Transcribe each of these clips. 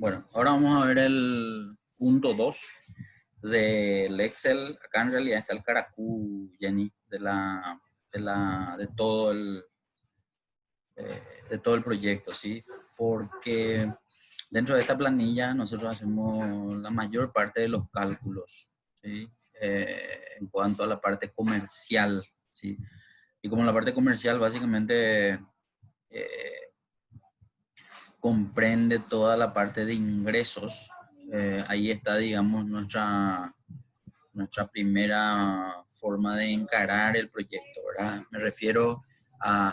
Bueno, ahora vamos a ver el punto 2 del Excel. Acá en realidad está el caracú, Jenny, de todo el proyecto, ¿sí? Porque dentro de esta planilla nosotros hacemos la mayor parte de los cálculos, ¿sí? En cuanto a la parte comercial, ¿sí? Y como la parte comercial básicamente comprende toda la parte de ingresos, ahí está, digamos, nuestra primera forma de encarar el proyecto, ¿verdad? Me refiero a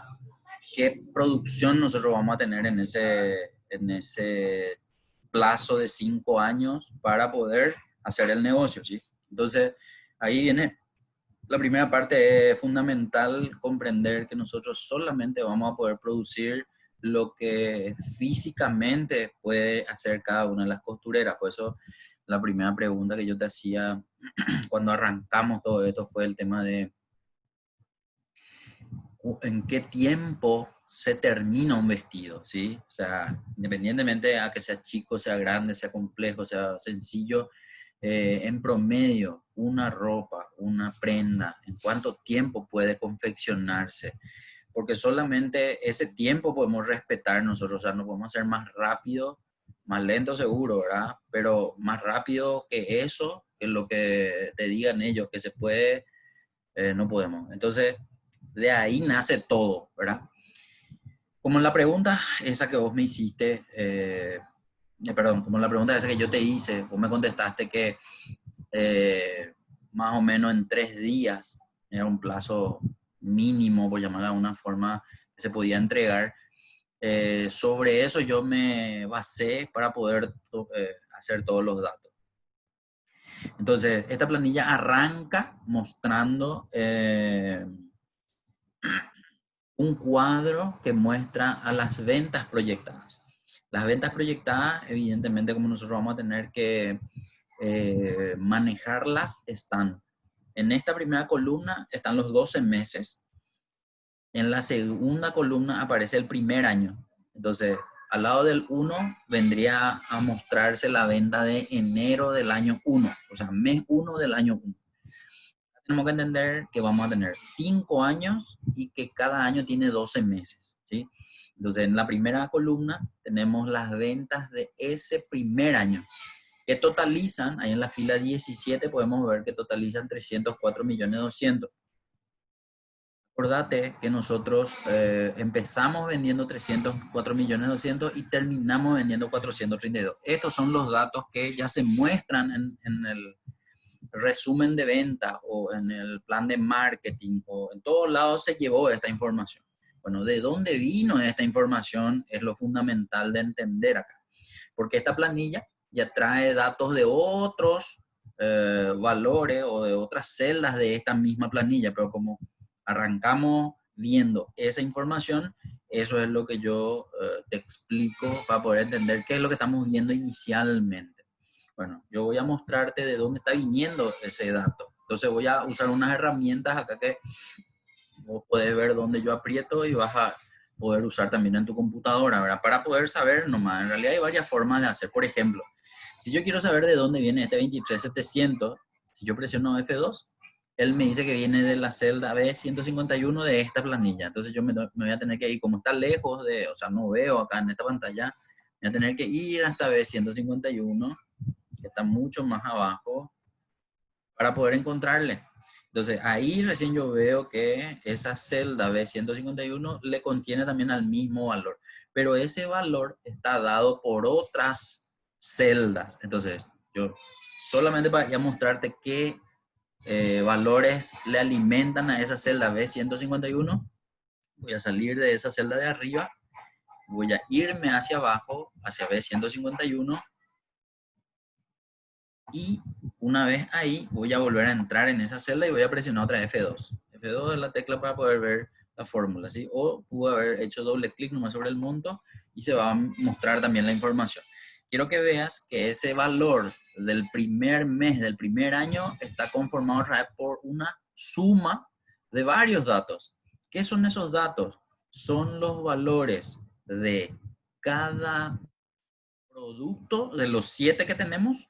qué producción nosotros vamos a tener en ese plazo de 5 años para poder hacer el negocio, ¿sí? Entonces, ahí viene la primera parte. Es fundamental comprender que nosotros solamente vamos a poder producir lo que físicamente puede hacer cada una de las costureras. Por eso la primera pregunta que yo te hacía cuando arrancamos todo esto fue el tema de en qué tiempo se termina un vestido, ¿sí? O sea, independientemente a que sea chico, sea grande, sea complejo, sea sencillo, en promedio, una ropa, una prenda, ¿en cuánto tiempo puede confeccionarse? Porque solamente ese tiempo podemos respetar nosotros, o sea, no podemos hacer más rápido, más lento seguro, ¿verdad? Pero más rápido que eso, que lo que te digan ellos, que se puede, no podemos. Entonces, de ahí nace todo, ¿verdad? Como en la pregunta esa que vos me hiciste, perdón, como en la pregunta esa que yo te hice, vos me contestaste que más o menos en 3 días era un plazo mínimo, por llamarlo de alguna forma, que se podía entregar. Sobre eso yo me basé para poder hacer todos los datos. Entonces, esta planilla arranca mostrando un cuadro que muestra a las ventas proyectadas. Las ventas proyectadas, evidentemente, como nosotros vamos a tener que manejarlas, están en esta primera columna, están los 12 meses. En la segunda columna aparece el primer año. Entonces, al lado del 1 vendría a mostrarse la venta de enero del año 1, o sea, mes 1 del año 1. Tenemos que entender que vamos a tener 5 años y que cada año tiene 12 meses, ¿sí? Entonces, en la primera columna tenemos las ventas de ese primer año, que totalizan, ahí en la fila 17 podemos ver que totalizan 304.200.000. Acordate que nosotros empezamos vendiendo 304.200.000 y terminamos vendiendo 432. Estos son los datos que ya se muestran en el resumen de venta o en el plan de marketing, o en todos lados se llevó esta información. Bueno, ¿de dónde vino esta información? Es lo fundamental de entender acá. Porque esta planilla ya trae datos de otros valores o de otras celdas de esta misma planilla, pero como arrancamos viendo esa información, eso es lo que yo te explico para poder entender qué es lo que estamos viendo inicialmente. Bueno, yo voy a mostrarte de dónde está viniendo ese dato. Entonces voy a usar unas herramientas acá que vos podés ver dónde yo aprieto y vas a poder usar también en tu computadora, ¿verdad? Para poder saber nomás. En realidad hay varias formas de hacer. Por ejemplo, si yo quiero saber de dónde viene este 23700, si yo presiono F2, él me dice que viene de la celda B151 de esta planilla. Entonces yo me voy a tener que ir, como está lejos de, o sea, no veo acá en esta pantalla, me voy a tener que ir hasta B151, que está mucho más abajo, para poder encontrarle. Entonces ahí recién yo veo que esa celda B151 le contiene también al mismo valor, pero ese valor está dado por otras celdas. Entonces yo solamente para mostrarte qué valores le alimentan a esa celda B151, voy a salir de esa celda de arriba, voy a irme hacia abajo, hacia B151, y una vez ahí voy a volver a entrar en esa celda y voy a presionar otra F2. F2 es la tecla para poder ver la fórmula, ¿sí? O puedo haber hecho doble clic nomás sobre el monto y se va a mostrar también la información. Quiero que veas que ese valor del primer mes, del primer año, está conformado por una suma de varios datos. ¿Qué son esos datos? Son los valores de cada producto de los 7 que tenemos,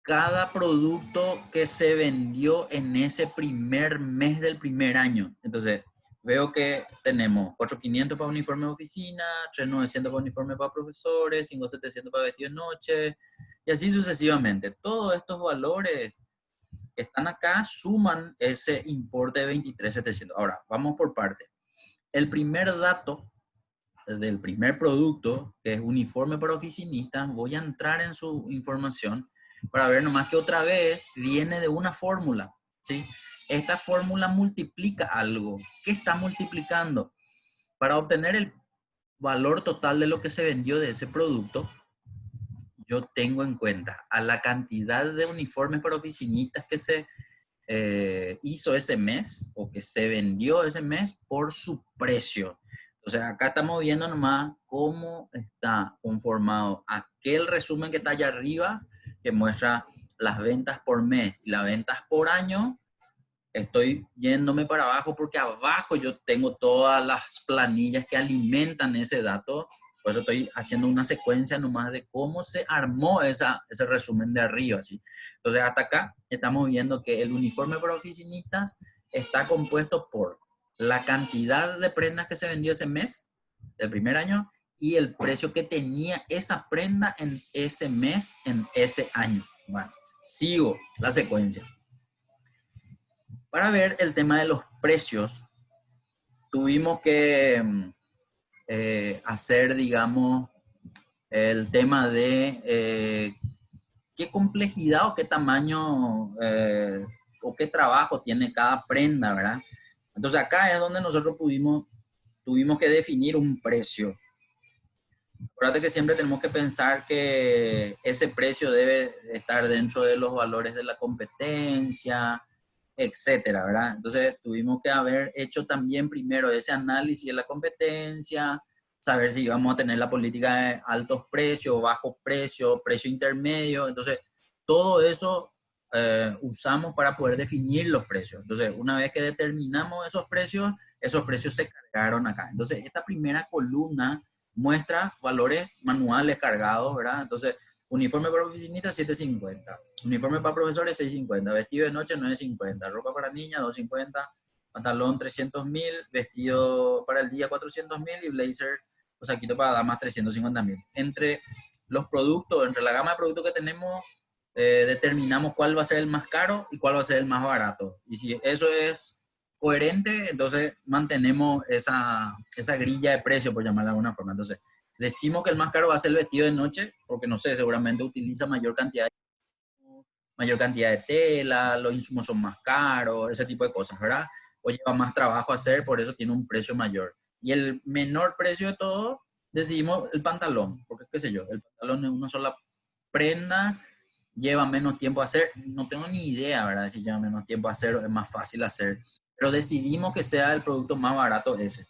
cada producto que se vendió en ese primer mes del primer año. Entonces, veo que tenemos 4.500 para uniforme de oficina, 3.900 para uniforme para profesores, 5.700 para vestido de noche, y así sucesivamente. Todos estos valores que están acá suman ese importe de 23.700. Ahora, vamos por parte. El primer dato del primer producto, que es uniforme para oficinistas, voy a entrar en su información para ver nomás que otra vez viene de una fórmula, ¿sí? Esta fórmula multiplica algo. ¿Qué está multiplicando? Para obtener el valor total de lo que se vendió de ese producto, yo tengo en cuenta a la cantidad de uniformes para oficinistas que se hizo ese mes o que se vendió ese mes por su precio. Entonces acá estamos viendo nomás cómo está conformado aquel resumen que está allá arriba, que muestra las ventas por mes y las ventas por año. Estoy yéndome para abajo porque abajo yo tengo todas las planillas que alimentan ese dato. Por eso estoy haciendo una secuencia nomás de cómo se armó ese resumen de arriba, ¿sí? Entonces, hasta acá estamos viendo que el uniforme para oficinistas está compuesto por la cantidad de prendas que se vendió ese mes, del primer año, y el precio que tenía esa prenda en ese mes, en ese año. Bueno, sigo la secuencia. Para ver el tema de los precios, tuvimos que hacer, digamos, el tema de qué complejidad o qué tamaño o qué trabajo tiene cada prenda, ¿verdad? Entonces acá es donde nosotros tuvimos que definir un precio. Acuérdate que siempre tenemos que pensar que ese precio debe estar dentro de los valores de la competencia, etcétera, ¿verdad? Entonces tuvimos que haber hecho también primero ese análisis de la competencia, saber si íbamos a tener la política de altos precios, bajos precios, precio intermedio. Entonces todo eso usamos para poder definir los precios. Entonces una vez que determinamos esos precios se cargaron acá. Entonces esta primera columna muestra valores manuales cargados, ¿verdad? Entonces uniforme para oficinistas 7.50, uniforme para profesores 6.50, vestido de noche 9.50, ropa para niñas 2.50, pantalón 300.000, vestido para el día 400.000 y blazer o saquito para damas 350.000. Entre los productos, entre la gama de productos que tenemos, determinamos cuál va a ser el más caro y cuál va a ser el más barato. Y si eso es coherente, entonces mantenemos esa grilla de precio, por llamarla de alguna forma. Entonces, decimos que el más caro va a ser el vestido de noche, porque no sé, seguramente utiliza mayor cantidad de tela, los insumos son más caros, ese tipo de cosas, ¿verdad? O lleva más trabajo a hacer, por eso tiene un precio mayor. Y el menor precio de todo, decidimos el pantalón, porque qué sé yo, el pantalón es una sola prenda, lleva menos tiempo a hacer, no tengo ni idea, ¿verdad? Si lleva menos tiempo a hacer o es más fácil hacer, pero decidimos que sea el producto más barato ese.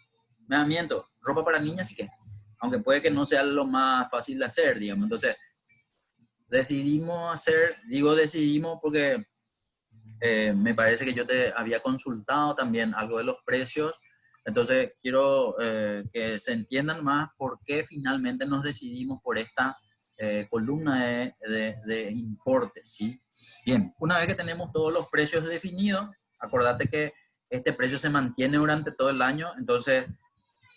Me da miento, ropa para niñas sí que, aunque puede que no sea lo más fácil de hacer, digamos. Entonces, decidimos porque me parece que yo te había consultado también algo de los precios. Entonces, quiero que se entiendan más por qué finalmente nos decidimos por esta columna de importes, ¿sí? Bien, una vez que tenemos todos los precios definidos, acordate que este precio se mantiene durante todo el año, entonces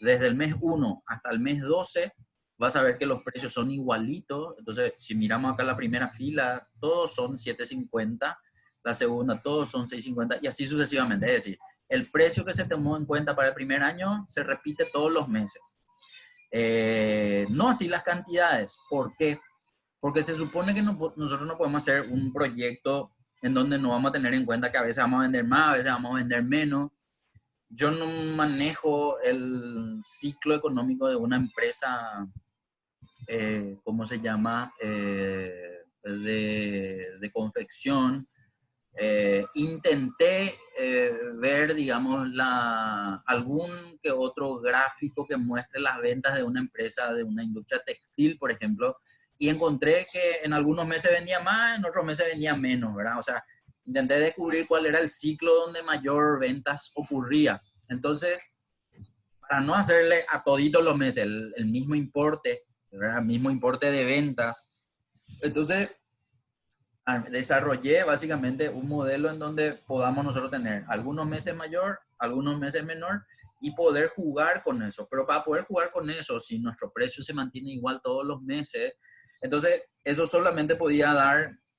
desde el mes 1 hasta el mes 12 vas a ver que los precios son igualitos. Entonces, si miramos acá la primera fila, todos son 7.50, la segunda, todos son 6.50 y así sucesivamente. Es decir, el precio que se tomó en cuenta para el primer año se repite todos los meses. No así las cantidades. ¿Por qué? Porque se supone que nosotros no podemos hacer un proyecto en donde no vamos a tener en cuenta que a veces vamos a vender más, a veces vamos a vender menos. Yo no manejo el ciclo económico de una empresa, ¿cómo se llama? De confección. Intenté ver, digamos, algún que otro gráfico que muestre las ventas de una empresa, de una industria textil, por ejemplo, y encontré que en algunos meses vendía más, en otros meses vendía menos, ¿verdad? O sea, intenté descubrir cuál era el ciclo donde mayor ventas ocurría. Entonces, para no hacerle a toditos los meses el mismo importe, ¿verdad? Mismo importe de ventas. Entonces, desarrollé básicamente un modelo en donde podamos nosotros tener algunos meses mayor, algunos meses menor y poder jugar con eso. Pero para poder jugar con eso, si nuestro precio se mantiene igual todos los meses, entonces eso solamente podía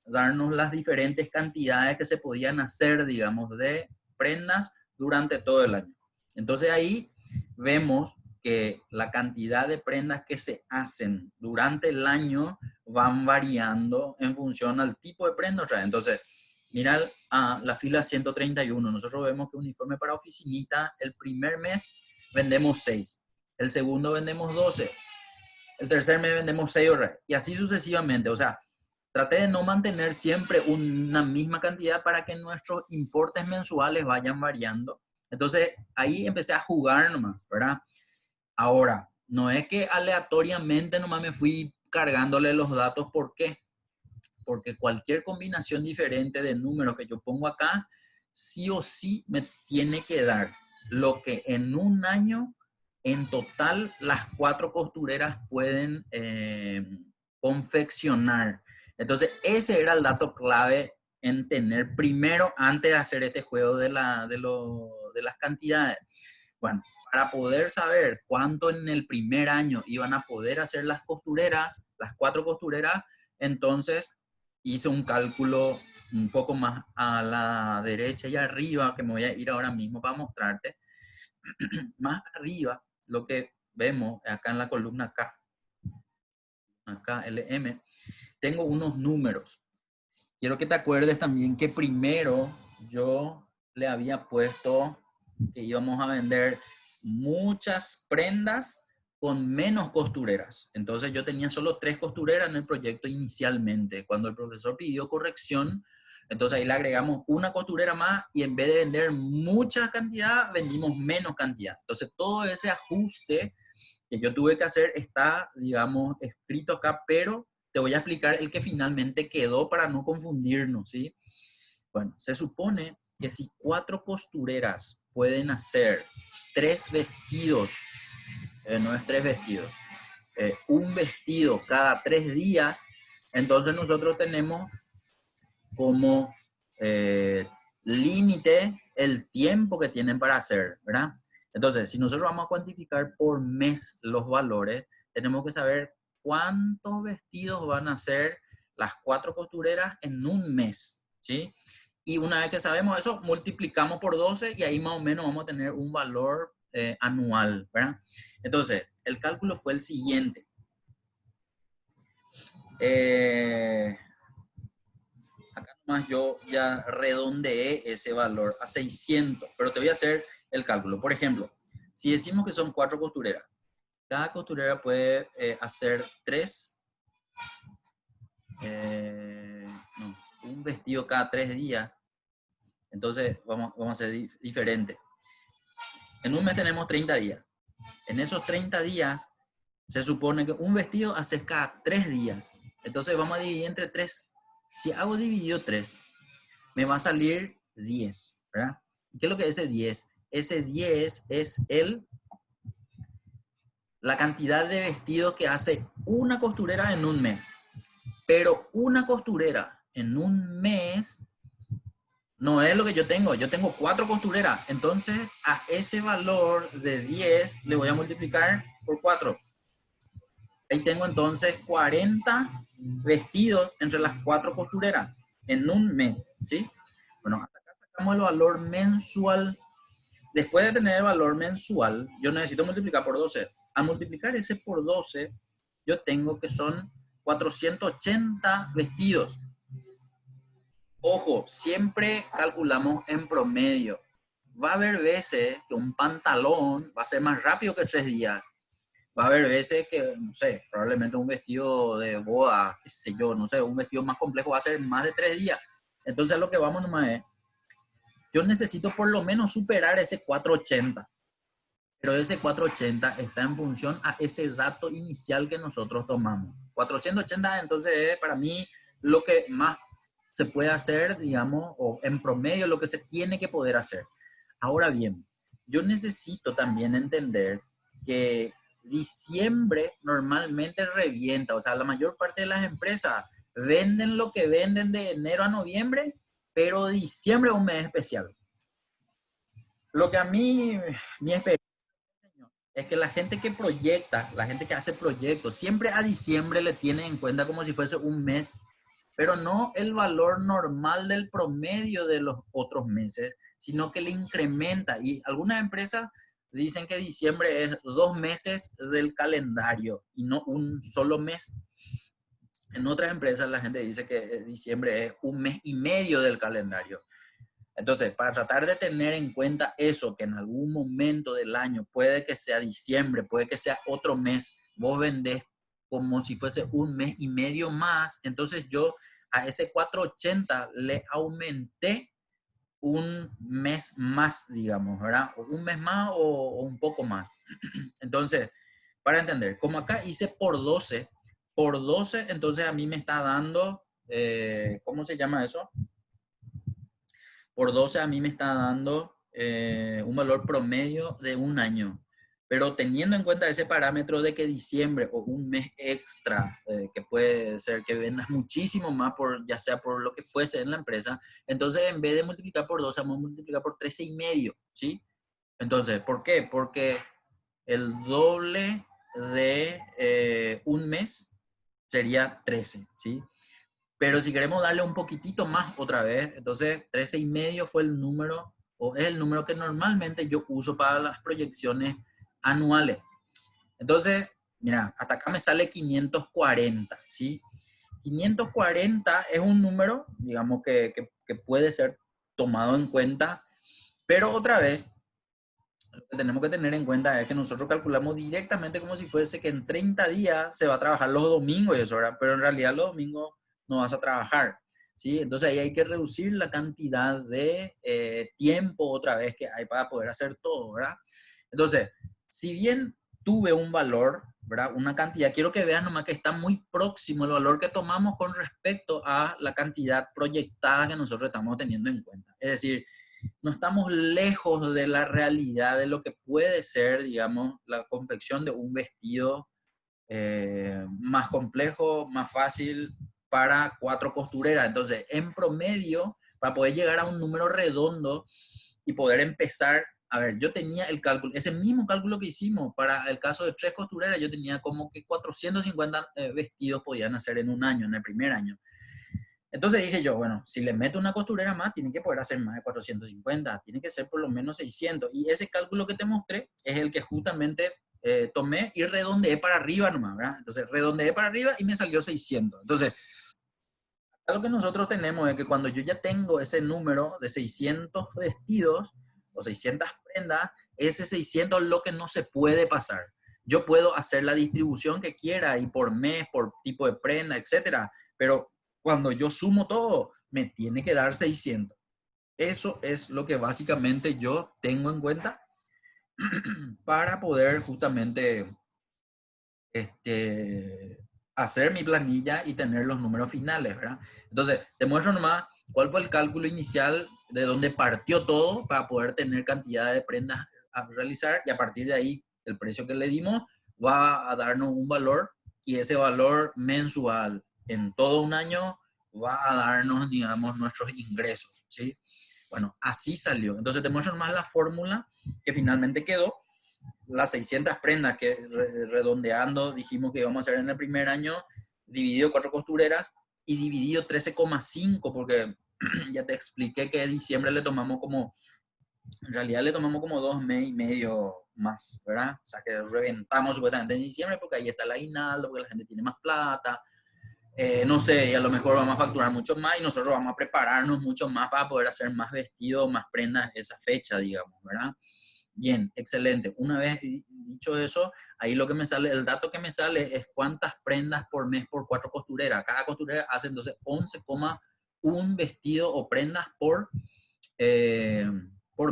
darnos las diferentes cantidades que se podían hacer, digamos, de prendas durante todo el año. Entonces ahí vemos que la cantidad de prendas que se hacen durante el año van variando en función al tipo de prenda. Entonces, mira la fila 131. Nosotros vemos que uniforme para oficinista, el primer mes vendemos 6, el segundo vendemos 12, el tercer mes vendemos 6 y así sucesivamente. O sea, traté de no mantener siempre una misma cantidad para que nuestros importes mensuales vayan variando. Entonces, ahí empecé a jugar nomás, ¿verdad? Ahora, no es que aleatoriamente nomás me fui cargándole los datos. ¿Por qué? Porque cualquier combinación diferente de números que yo pongo acá, sí o sí me tiene que dar lo que en un año, en total, las 4 costureras pueden confeccionar. Entonces, ese era el dato clave en tener primero, antes de hacer este juego de las cantidades. Bueno, para poder saber cuánto en el primer año iban a poder hacer las costureras, las 4 costureras, entonces hice un cálculo un poco más a la derecha y arriba, que me voy a ir ahora mismo para mostrarte. Más arriba, lo que vemos acá en la columna K, acá LM, tengo unos números. Quiero que te acuerdes también que primero yo le había puesto que íbamos a vender muchas prendas con menos costureras. Entonces yo tenía solo 3 costureras en el proyecto inicialmente. Cuando el profesor pidió corrección, entonces ahí le agregamos una costurera más y en vez de vender mucha cantidad, vendimos menos cantidad. Entonces todo ese ajuste que yo tuve que hacer está, digamos, escrito acá, pero te voy a explicar el que finalmente quedó para no confundirnos, ¿sí? Bueno, se supone que si 4 costureras pueden hacer 3 vestidos, no es 3 vestidos, un vestido cada 3 días, entonces nosotros tenemos como límite el tiempo que tienen para hacer, ¿verdad? Entonces, si nosotros vamos a cuantificar por mes los valores, tenemos que saber cuántos vestidos van a hacer las 4 costureras en un mes, ¿sí? Y una vez que sabemos eso, multiplicamos por 12 y ahí más o menos vamos a tener un valor anual, ¿verdad? Entonces, el cálculo fue el siguiente. Acá nomás yo ya redondeé ese valor a 600, pero te voy a hacer el cálculo. Por ejemplo, si decimos que son 4 costureras, cada costurera puede hacer 3, un vestido cada 3 días. Entonces vamos a hacer diferente. En un mes tenemos 30 días. En esos 30 días se supone que un vestido haces cada 3 días. Entonces vamos a dividir entre 3. Si hago dividido 3, me va a salir 10, ¿verdad? ¿Y qué es lo que es ese 10? Ese 10 es la cantidad de vestidos que hace una costurera en un mes. Pero una costurera en un mes no es lo que yo tengo. Yo tengo 4 costureras. Entonces, a ese valor de 10 le voy a multiplicar por 4. Ahí tengo entonces 40 vestidos entre las 4 costureras en un mes, ¿sí? Bueno, hasta acá sacamos el valor mensual. Después de tener el valor mensual, yo necesito multiplicar por 12. Al multiplicar ese por 12, yo tengo que son 480 vestidos. Ojo, siempre calculamos en promedio. Va a haber veces que un pantalón va a ser más rápido que 3 días. Va a haber veces que, no sé, probablemente un vestido de boda, qué sé yo, no sé, un vestido más complejo va a ser más de 3 días. Entonces lo que vamos nomás es, yo necesito por lo menos superar ese 480. Pero ese 480 está en función a ese dato inicial que nosotros tomamos. 480 entonces es para mí lo que más se puede hacer, digamos, o en promedio lo que se tiene que poder hacer. Ahora bien, yo necesito también entender que diciembre normalmente revienta, o sea, la mayor parte de las empresas venden lo que venden de enero a noviembre, pero diciembre es un mes especial. Lo que a mí, mi experiencia es que la gente que proyecta, la gente que hace proyectos, siempre a diciembre le tiene en cuenta como si fuese un mes, pero no el valor normal del promedio de los otros meses, sino que le incrementa. Y algunas empresas dicen que diciembre es 2 meses del calendario y no un solo mes. En otras empresas la gente dice que diciembre es 1 mes y medio del calendario. Entonces, para tratar de tener en cuenta eso, que en algún momento del año, puede que sea diciembre, puede que sea otro mes, vos vendés como si fuese 1 mes y medio más, entonces yo a ese 480 le aumenté un mes más, digamos, ¿verdad? Un mes más o un poco más. Entonces, para entender, como acá hice por 12, entonces a mí me está dando, ¿cómo se llama eso? Por 12 a mí me está dando un valor promedio de un año. Pero teniendo en cuenta ese parámetro de que diciembre o un mes extra, que puede ser que vendas muchísimo más, por, ya sea por lo que fuese en la empresa, entonces en vez de multiplicar por 12, vamos a multiplicar por 13,5, ¿sí? Entonces, ¿por qué? Porque el doble de un mes sería 13, ¿sí? Pero si queremos darle un poquitito más otra vez, entonces 13,5 fue el número, o es el número que normalmente yo uso para las proyecciones anuales. Entonces, mira, hasta acá me sale 540, ¿sí? 540 es un número, digamos, que puede ser tomado en cuenta, pero otra vez, lo que tenemos que tener en cuenta es que nosotros calculamos directamente como si fuese que en 30 días se va a trabajar los domingos y eso, ¿verdad? Pero en realidad los domingos no vas a trabajar, ¿sí? Entonces ahí hay que reducir la cantidad de tiempo otra vez que hay para poder hacer todo, ¿verdad? Entonces, si bien tuve un valor, ¿verdad? Una cantidad, quiero que vean nomás que está muy próximo el valor que tomamos con respecto a la cantidad proyectada que nosotros estamos teniendo en cuenta. Es decir, no estamos lejos de la realidad de lo que puede ser, digamos, la confección de un vestido más complejo, más fácil para 4 costureras. Entonces, en promedio, para poder llegar a un número redondo y poder empezar, a ver, yo tenía el cálculo, ese mismo cálculo que hicimos para el caso de 3 costureras, yo tenía como que 450 vestidos podían hacer en un año, en el primer año. Entonces dije yo, bueno, si le meto una costurera más, tiene que poder hacer más de 450, tiene que ser por lo menos 600. Y ese cálculo que te mostré es el que justamente tomé y redondeé para arriba nomás, ¿verdad? Entonces redondeé para arriba y me salió 600. Entonces, lo que nosotros tenemos es que cuando yo ya tengo ese número de 600 vestidos o 600 prendas, ese 600 es lo que no se puede pasar. Yo puedo hacer la distribución que quiera y por mes, por tipo de prenda, etcétera, pero cuando yo sumo todo, me tiene que dar 600. Eso es lo que básicamente yo tengo en cuenta para poder justamente hacer mi planilla y tener los números finales, ¿verdad? Entonces, te muestro nomás cuál fue el cálculo inicial de dónde partió todo para poder tener cantidad de prendas a realizar y a partir de ahí el precio que le dimos va a darnos un valor y ese valor mensual en todo un año va a darnos, digamos, nuestros ingresos, ¿sí? Bueno, así salió. Entonces te muestro nomás la fórmula que finalmente quedó. Las 600 prendas que redondeando dijimos que íbamos a hacer en el primer año, dividido 4 costureras y dividido 13,5 porque ya te expliqué que en diciembre le tomamos como, en realidad le tomamos como 2 meses y medio más, ¿verdad? O sea que reventamos supuestamente en diciembre porque ahí está el aguinaldo, porque la gente tiene más plata, no sé, y a lo mejor vamos a facturar mucho más y nosotros vamos a prepararnos mucho más para poder hacer más vestidos, más prendas esa fecha, digamos, ¿verdad? Bien, excelente. Una vez dicho eso, ahí lo que me sale, el dato que me sale es cuántas prendas por mes por 4 costureras. Cada costurera hace entonces 11,1 vestido o prendas por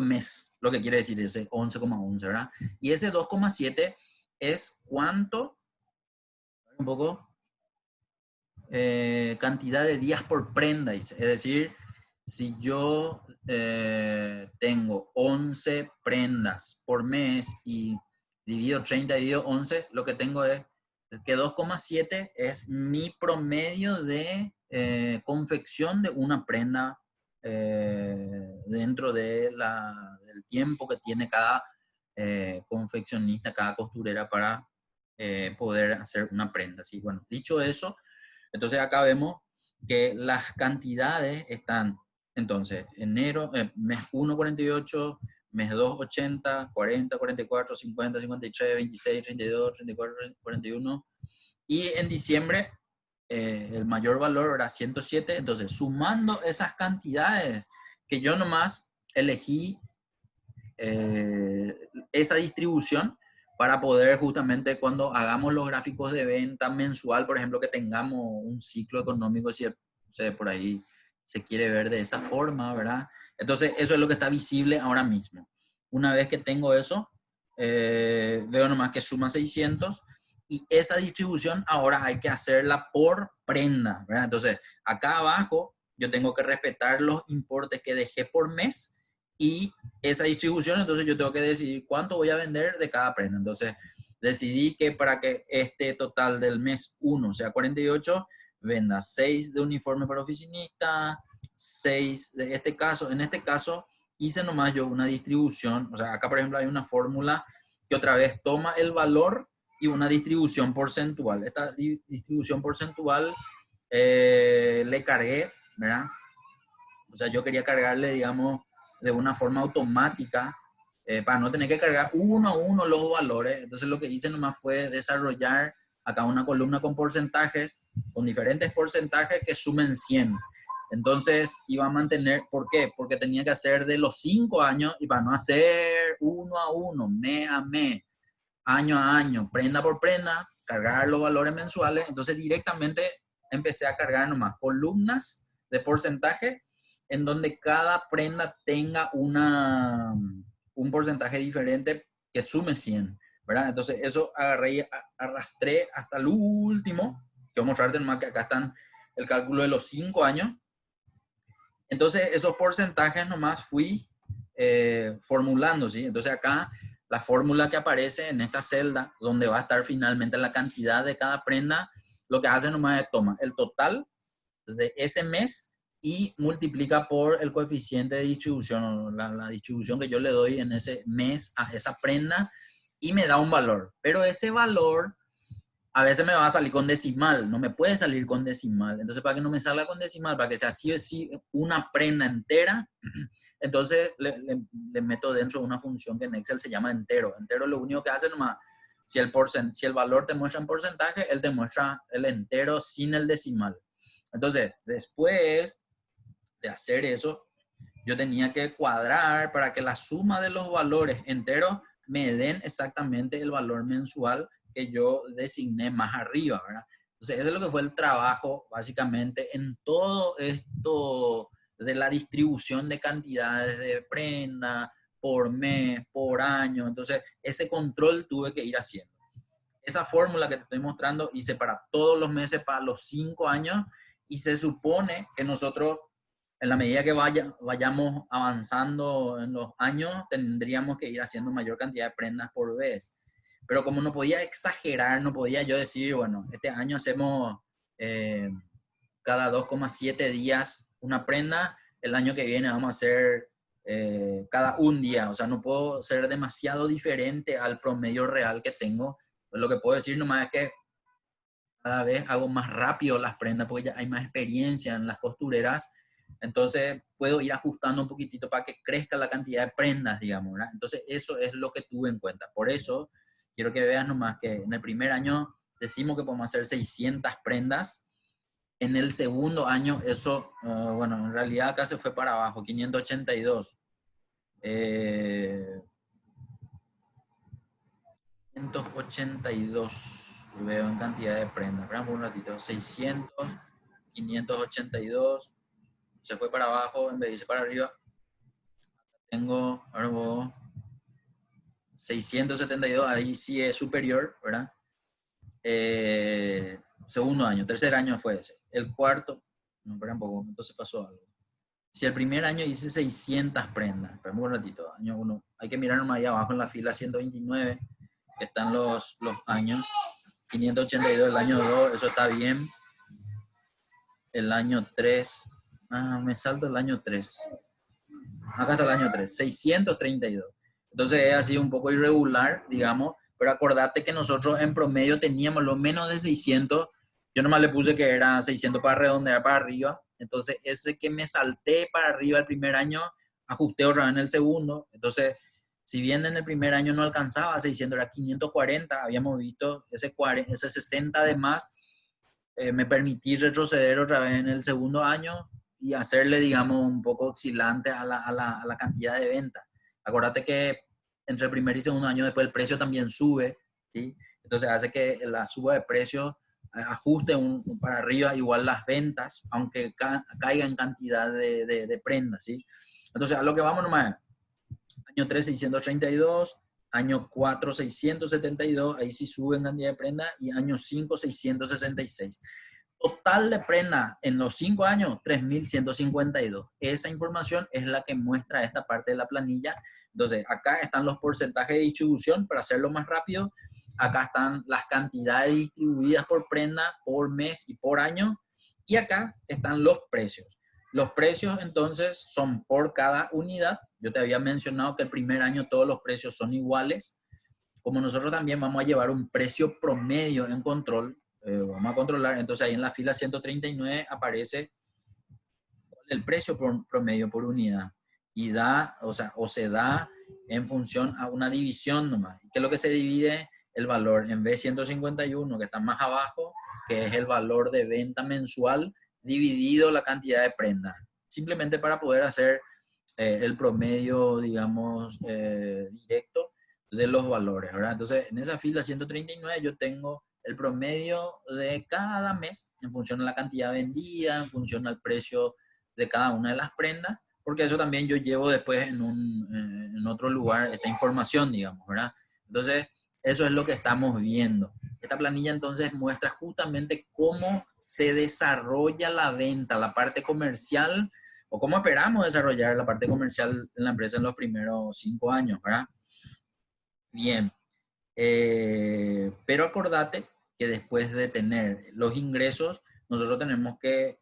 mes, lo que quiere decir ese 11,11, ¿verdad? Y ese 2,7 es cuánto, un poco, cantidad de días por prenda, dice. Es decir, si yo tengo 11 prendas por mes y divido 30, divido 11, lo que tengo es que 2,7 es mi promedio de confección de una prenda dentro de del tiempo que tiene cada confeccionista, cada costurera para poder hacer una prenda. ¿Sí? Bueno, dicho eso, entonces acá vemos que las cantidades están, entonces, enero, mes 1, 48, mes 2, 80, 40, 44, 50, 53, 26, 32, 34, 41. Y en diciembre el mayor valor era 107. Entonces, sumando esas cantidades que yo nomás elegí esa distribución para poder justamente cuando hagamos los gráficos de venta mensual, por ejemplo, que tengamos un ciclo económico, si por ahí se quiere ver de esa forma, ¿verdad? Entonces, eso es lo que está visible ahora mismo. Una vez que tengo eso, veo nomás que suma 600 y esa distribución ahora hay que hacerla por prenda, ¿verdad? Entonces, acá abajo yo tengo que respetar los importes que dejé por mes y esa distribución, entonces yo tengo que decidir cuánto voy a vender de cada prenda. Entonces, decidí que para que este total del mes 1 sea 48, venda 6 de uniforme para oficinista, 6 de este caso. En este caso, hice nomás yo una distribución. O sea, acá, por ejemplo, hay una fórmula que otra vez toma el valor y una distribución porcentual. Esta distribución porcentual le cargué, ¿verdad? O sea, yo quería cargarle, digamos, de una forma automática para no tener que cargar uno a uno los valores. Entonces lo que hice nomás fue desarrollar acá una columna con porcentajes, con diferentes porcentajes que sumen 100. Entonces iba a mantener, ¿por qué? Porque tenía que hacer de los 5 años y para no hacer uno a uno, mes a mes, año a año, prenda por prenda, cargar los valores mensuales. Entonces directamente empecé a cargar nomás columnas de porcentaje en donde cada prenda tenga un porcentaje diferente que sume 100, ¿verdad? Entonces eso agarré y arrastré hasta el último, que voy a mostrarte nomás que acá están el cálculo de los 5 años. Entonces esos porcentajes nomás fui formulando, ¿sí? Entonces acá la fórmula que aparece en esta celda, donde va a estar finalmente la cantidad de cada prenda, lo que hace nomás es toma el total de ese mes y multiplica por el coeficiente de distribución, la distribución que yo le doy en ese mes a esa prenda y me da un valor. Pero ese valor a veces me va a salir con decimal, no me puede salir con decimal. Entonces, para que no me salga con decimal, para que sea sí o sí una prenda entera, entonces le meto dentro de una función que en Excel se llama entero. Entero lo único que hace nomás, si el valor te muestra en porcentaje, él te muestra el entero sin el decimal. Entonces, después de hacer eso, yo tenía que cuadrar para que la suma de los valores enteros me den exactamente el valor mensual que yo designé más arriba, ¿verdad? Entonces, eso es lo que fue el trabajo, básicamente, en todo esto de la distribución de cantidades de prenda por mes, por año. Entonces, ese control tuve que ir haciendo. Esa fórmula que te estoy mostrando hice para todos los meses, para los 5 años, y se supone que nosotros, en la medida que vayamos avanzando en los años, tendríamos que ir haciendo mayor cantidad de prendas por vez. Pero como no podía exagerar, no podía yo decir, bueno, este año hacemos cada 2,7 días una prenda, el año que viene vamos a hacer cada un día. O sea, no puedo ser demasiado diferente al promedio real que tengo. Pues lo que puedo decir nomás es que cada vez hago más rápido las prendas porque ya hay más experiencia en las costureras. Entonces puedo ir ajustando un poquitito para que crezca la cantidad de prendas, digamos, ¿verdad? Entonces eso es lo que tuve en cuenta. Por eso quiero que veas nomás que en el primer año decimos que podemos hacer 600 prendas. En el segundo año eso, bueno, en realidad acá se fue para abajo, 582. 582 veo en cantidad de prendas. Esperamos un ratito. 600, 582. Se fue para abajo en vez de irse para arriba. Tengo, ahora voy, 672, ahí sí es superior, ¿verdad? Segundo año, tercer año fue ese. El cuarto, no, espera un poco, entonces pasó algo. Si el primer año hice 600 prendas, esperamos un ratito, año 1, hay que mirar nomás ahí abajo en la fila 129. están los años. 582 el año 2, eso está bien. El año 3, me salto el año 3. Acá está el año 3, 632. Entonces es así un poco irregular, digamos, pero acordate que nosotros en promedio teníamos lo menos de 600. Yo nomás le puse que era 600 para redondear para arriba. Entonces ese que me salté para arriba el primer año, ajusté otra vez en el segundo. Entonces, si bien en el primer año no alcanzaba a 600, era 540, habíamos visto ese 60 de más, me permití retroceder otra vez en el segundo año y hacerle, digamos, un poco oscilante a la cantidad de ventas. Acuérdate que entre el primer y segundo año después el precio también sube, ¿sí? Entonces hace que la suba de precios ajuste para arriba igual las ventas, aunque caiga en cantidad de prendas, ¿sí? Entonces a lo que vamos nomás, año 3, 632, año 4, 672, ahí sí sube en cantidad de prenda, y año 5, 666. Total de prenda en los 5 años, 3.152. Esa información es la que muestra esta parte de la planilla. Entonces, acá están los porcentajes de distribución, para hacerlo más rápido. Acá están las cantidades distribuidas por prenda, por mes y por año. Y acá están los precios. Los precios, entonces, son por cada unidad. Yo te había mencionado que el primer año todos los precios son iguales. Como nosotros también vamos a llevar un precio promedio en control, vamos a controlar, entonces ahí en la fila 139 aparece el precio promedio por unidad y da, o se da en función a una división nomás. ¿Qué es lo que se divide? El valor en B151, que está más abajo, que es el valor de venta mensual, dividido la cantidad de prenda. Simplemente para poder hacer el promedio, digamos, directo de los valores, ¿verdad? Entonces, en esa fila 139 yo tengo el promedio de cada mes en función a la cantidad vendida, en función al precio de cada una de las prendas, porque eso también yo llevo después en otro lugar esa información, digamos, ¿verdad? Entonces, eso es lo que estamos viendo. Esta planilla entonces muestra justamente cómo se desarrolla la venta, la parte comercial, o cómo esperamos desarrollar la parte comercial en la empresa en los primeros 5 años, ¿verdad? Bien, pero acordate que después de tener los ingresos, nosotros tenemos que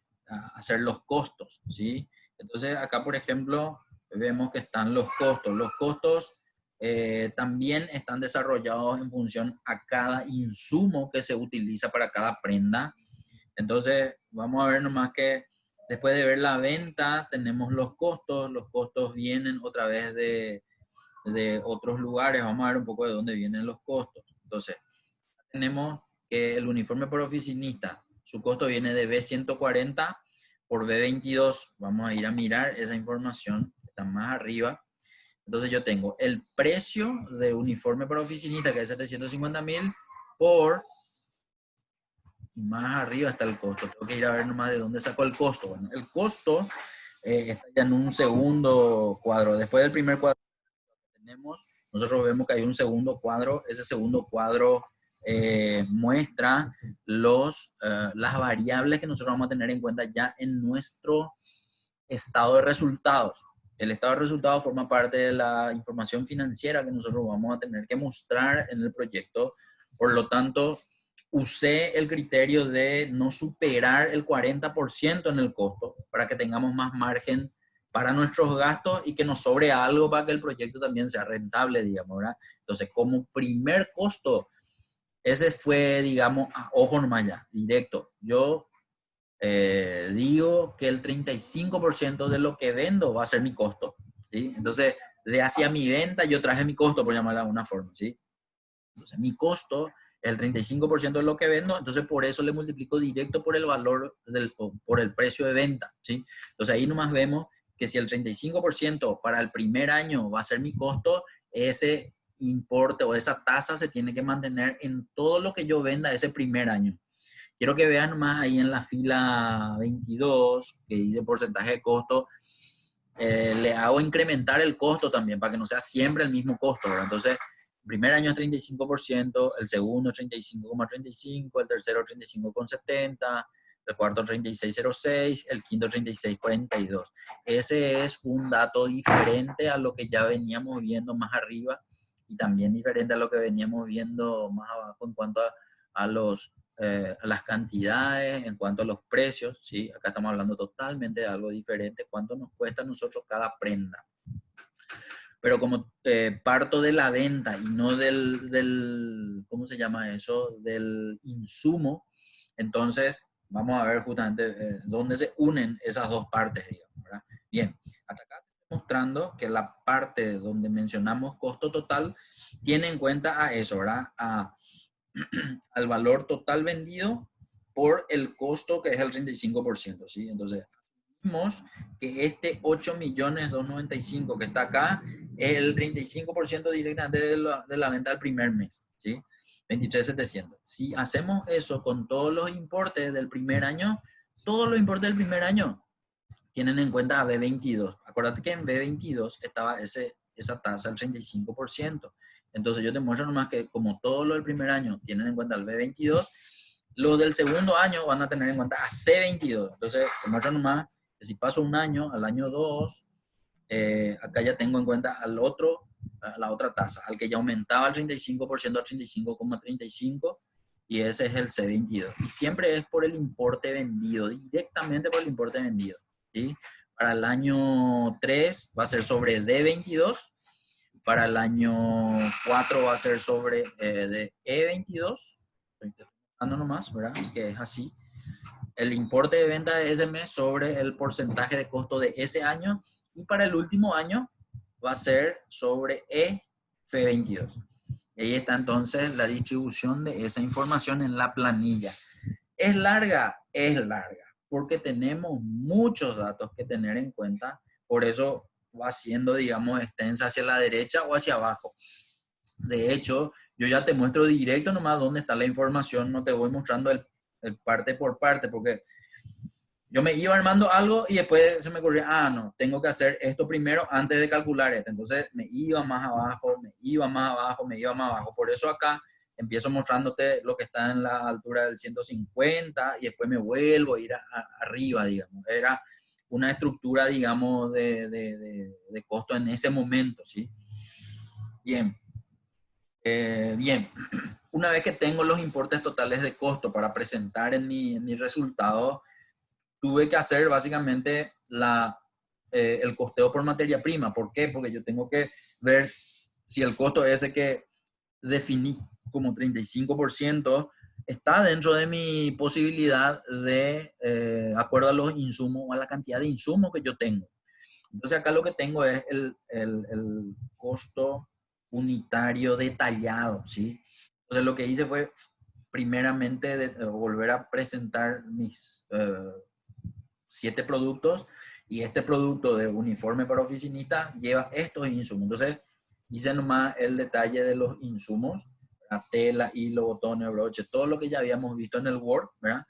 hacer los costos, ¿sí? Entonces acá, por ejemplo, vemos que están los costos. Los costos también están desarrollados en función a cada insumo que se utiliza para cada prenda. Entonces, vamos a ver nomás que después de ver la venta, tenemos los costos vienen otra vez de otros lugares. Vamos a ver un poco de dónde vienen los costos. Entonces, tenemos que el uniforme por oficinista, su costo viene de B140 por B22. Vamos a ir a mirar esa información, está más arriba. Entonces yo tengo el precio de uniforme por oficinista, que es 750.000, por, y más arriba está el costo. Tengo que ir a ver nomás de dónde sacó el costo. Bueno, el costo está ya en un segundo cuadro. Después del primer cuadro que tenemos, nosotros vemos que hay un segundo cuadro. Ese segundo cuadro muestra las variables que nosotros vamos a tener en cuenta ya en nuestro estado de resultados. El estado de resultados forma parte de la información financiera que nosotros vamos a tener que mostrar en el proyecto. Por lo tanto, usé el criterio de no superar el 40% en el costo para que tengamos más margen para nuestros gastos y que nos sobre algo para que el proyecto también sea rentable, digamos, ¿verdad? Entonces, como primer costo, ese fue, digamos, ojo nomás ya, directo. Yo digo que el 35% de lo que vendo va a ser mi costo, ¿sí? Entonces, de hacia mi venta yo traje mi costo, por llamarlo de alguna forma, ¿sí? Entonces, mi costo es el 35% de lo que vendo, entonces por eso le multiplico directo por el valor, por el precio de venta, ¿sí? Entonces, ahí nomás vemos que si el 35% para el primer año va a ser mi costo, ese importe o esa tasa se tiene que mantener en todo lo que yo venda ese primer año. Quiero que vean más ahí en la fila 22, que dice porcentaje de costo, le hago incrementar el costo también, para que no sea siempre el mismo costo, ¿verdad? Entonces, el primer año es 35%, el segundo 35,35%, el tercero 35,70%, el cuarto 36,06%, el quinto 36,42%. Ese es un dato diferente a lo que ya veníamos viendo más arriba y también diferente a lo que veníamos viendo más abajo en cuanto a las cantidades, en cuanto a los precios, ¿sí? Acá estamos hablando totalmente de algo diferente, cuánto nos cuesta a nosotros cada prenda. Pero como parto de la venta y no ¿cómo se llama eso? Del insumo, entonces vamos a ver justamente dónde se unen esas dos partes, digamos, ¿verdad? Bien, hasta acá estoy mostrando que la parte donde mencionamos costo total tiene en cuenta a eso, ¿verdad? Al valor total vendido por el costo que es el 35%, ¿sí? Entonces, asumimos que este 8.295.000 que está acá es el 35% directamente de la venta del primer mes, ¿sí? 23.700. Si hacemos eso con todos los importes del primer año, todos los importes del primer año tienen en cuenta a B22. Acuérdate que en B22 estaba esa tasa del 35%. Entonces yo te muestro nomás que como todo lo del primer año tienen en cuenta el B22, los del segundo año van a tener en cuenta a C22. Entonces te muestro nomás que si paso un año, al año 2, acá ya tengo en cuenta a la otra tasa, al que ya aumentaba el 35% a 35,35, y ese es el C22. Y siempre es por el importe vendido, directamente por el importe vendido, ¿sí? Para el año 3 va a ser sobre D22, para el año 4 va a ser sobre de E22, estoy dando nomás, ¿verdad? Que es así. El importe de venta de ese mes sobre el porcentaje de costo de ese año, y para el último año va a ser sobre EF22. Ahí está entonces la distribución de esa información en la planilla. ¿Es larga? Es larga, porque tenemos muchos datos que tener en cuenta, por eso va siendo, digamos, extensa hacia la derecha o hacia abajo. De hecho, yo ya te muestro directo nomás dónde está la información, no te voy mostrando el parte por parte, porque yo me iba armando algo y después se me ocurría, no, tengo que hacer esto primero antes de calcular esto. Entonces me iba más abajo, me iba más abajo, me iba más abajo. Por eso acá empiezo mostrándote lo que está en la altura del 150 y después me vuelvo a ir arriba, digamos. Era una estructura, digamos, de costo en ese momento, ¿sí? Bien. Bien. Una vez que tengo los importes totales de costo para presentar en mi resultado, tuve que hacer básicamente el costeo por materia prima. ¿Por qué? Porque yo tengo que ver si el costo ese que definí como 35% está dentro de mi posibilidad de acuerdo a los insumos o a la cantidad de insumos que yo tengo. Entonces acá lo que tengo es el costo unitario detallado, ¿sí? Entonces lo que hice fue primeramente volver a presentar mis 7 productos, y este producto de uniforme para oficinista lleva estos insumos. Entonces hice nomás el detalle de los insumos, la tela, hilo, botones, broche, todo lo que ya habíamos visto en el Word, ¿verdad?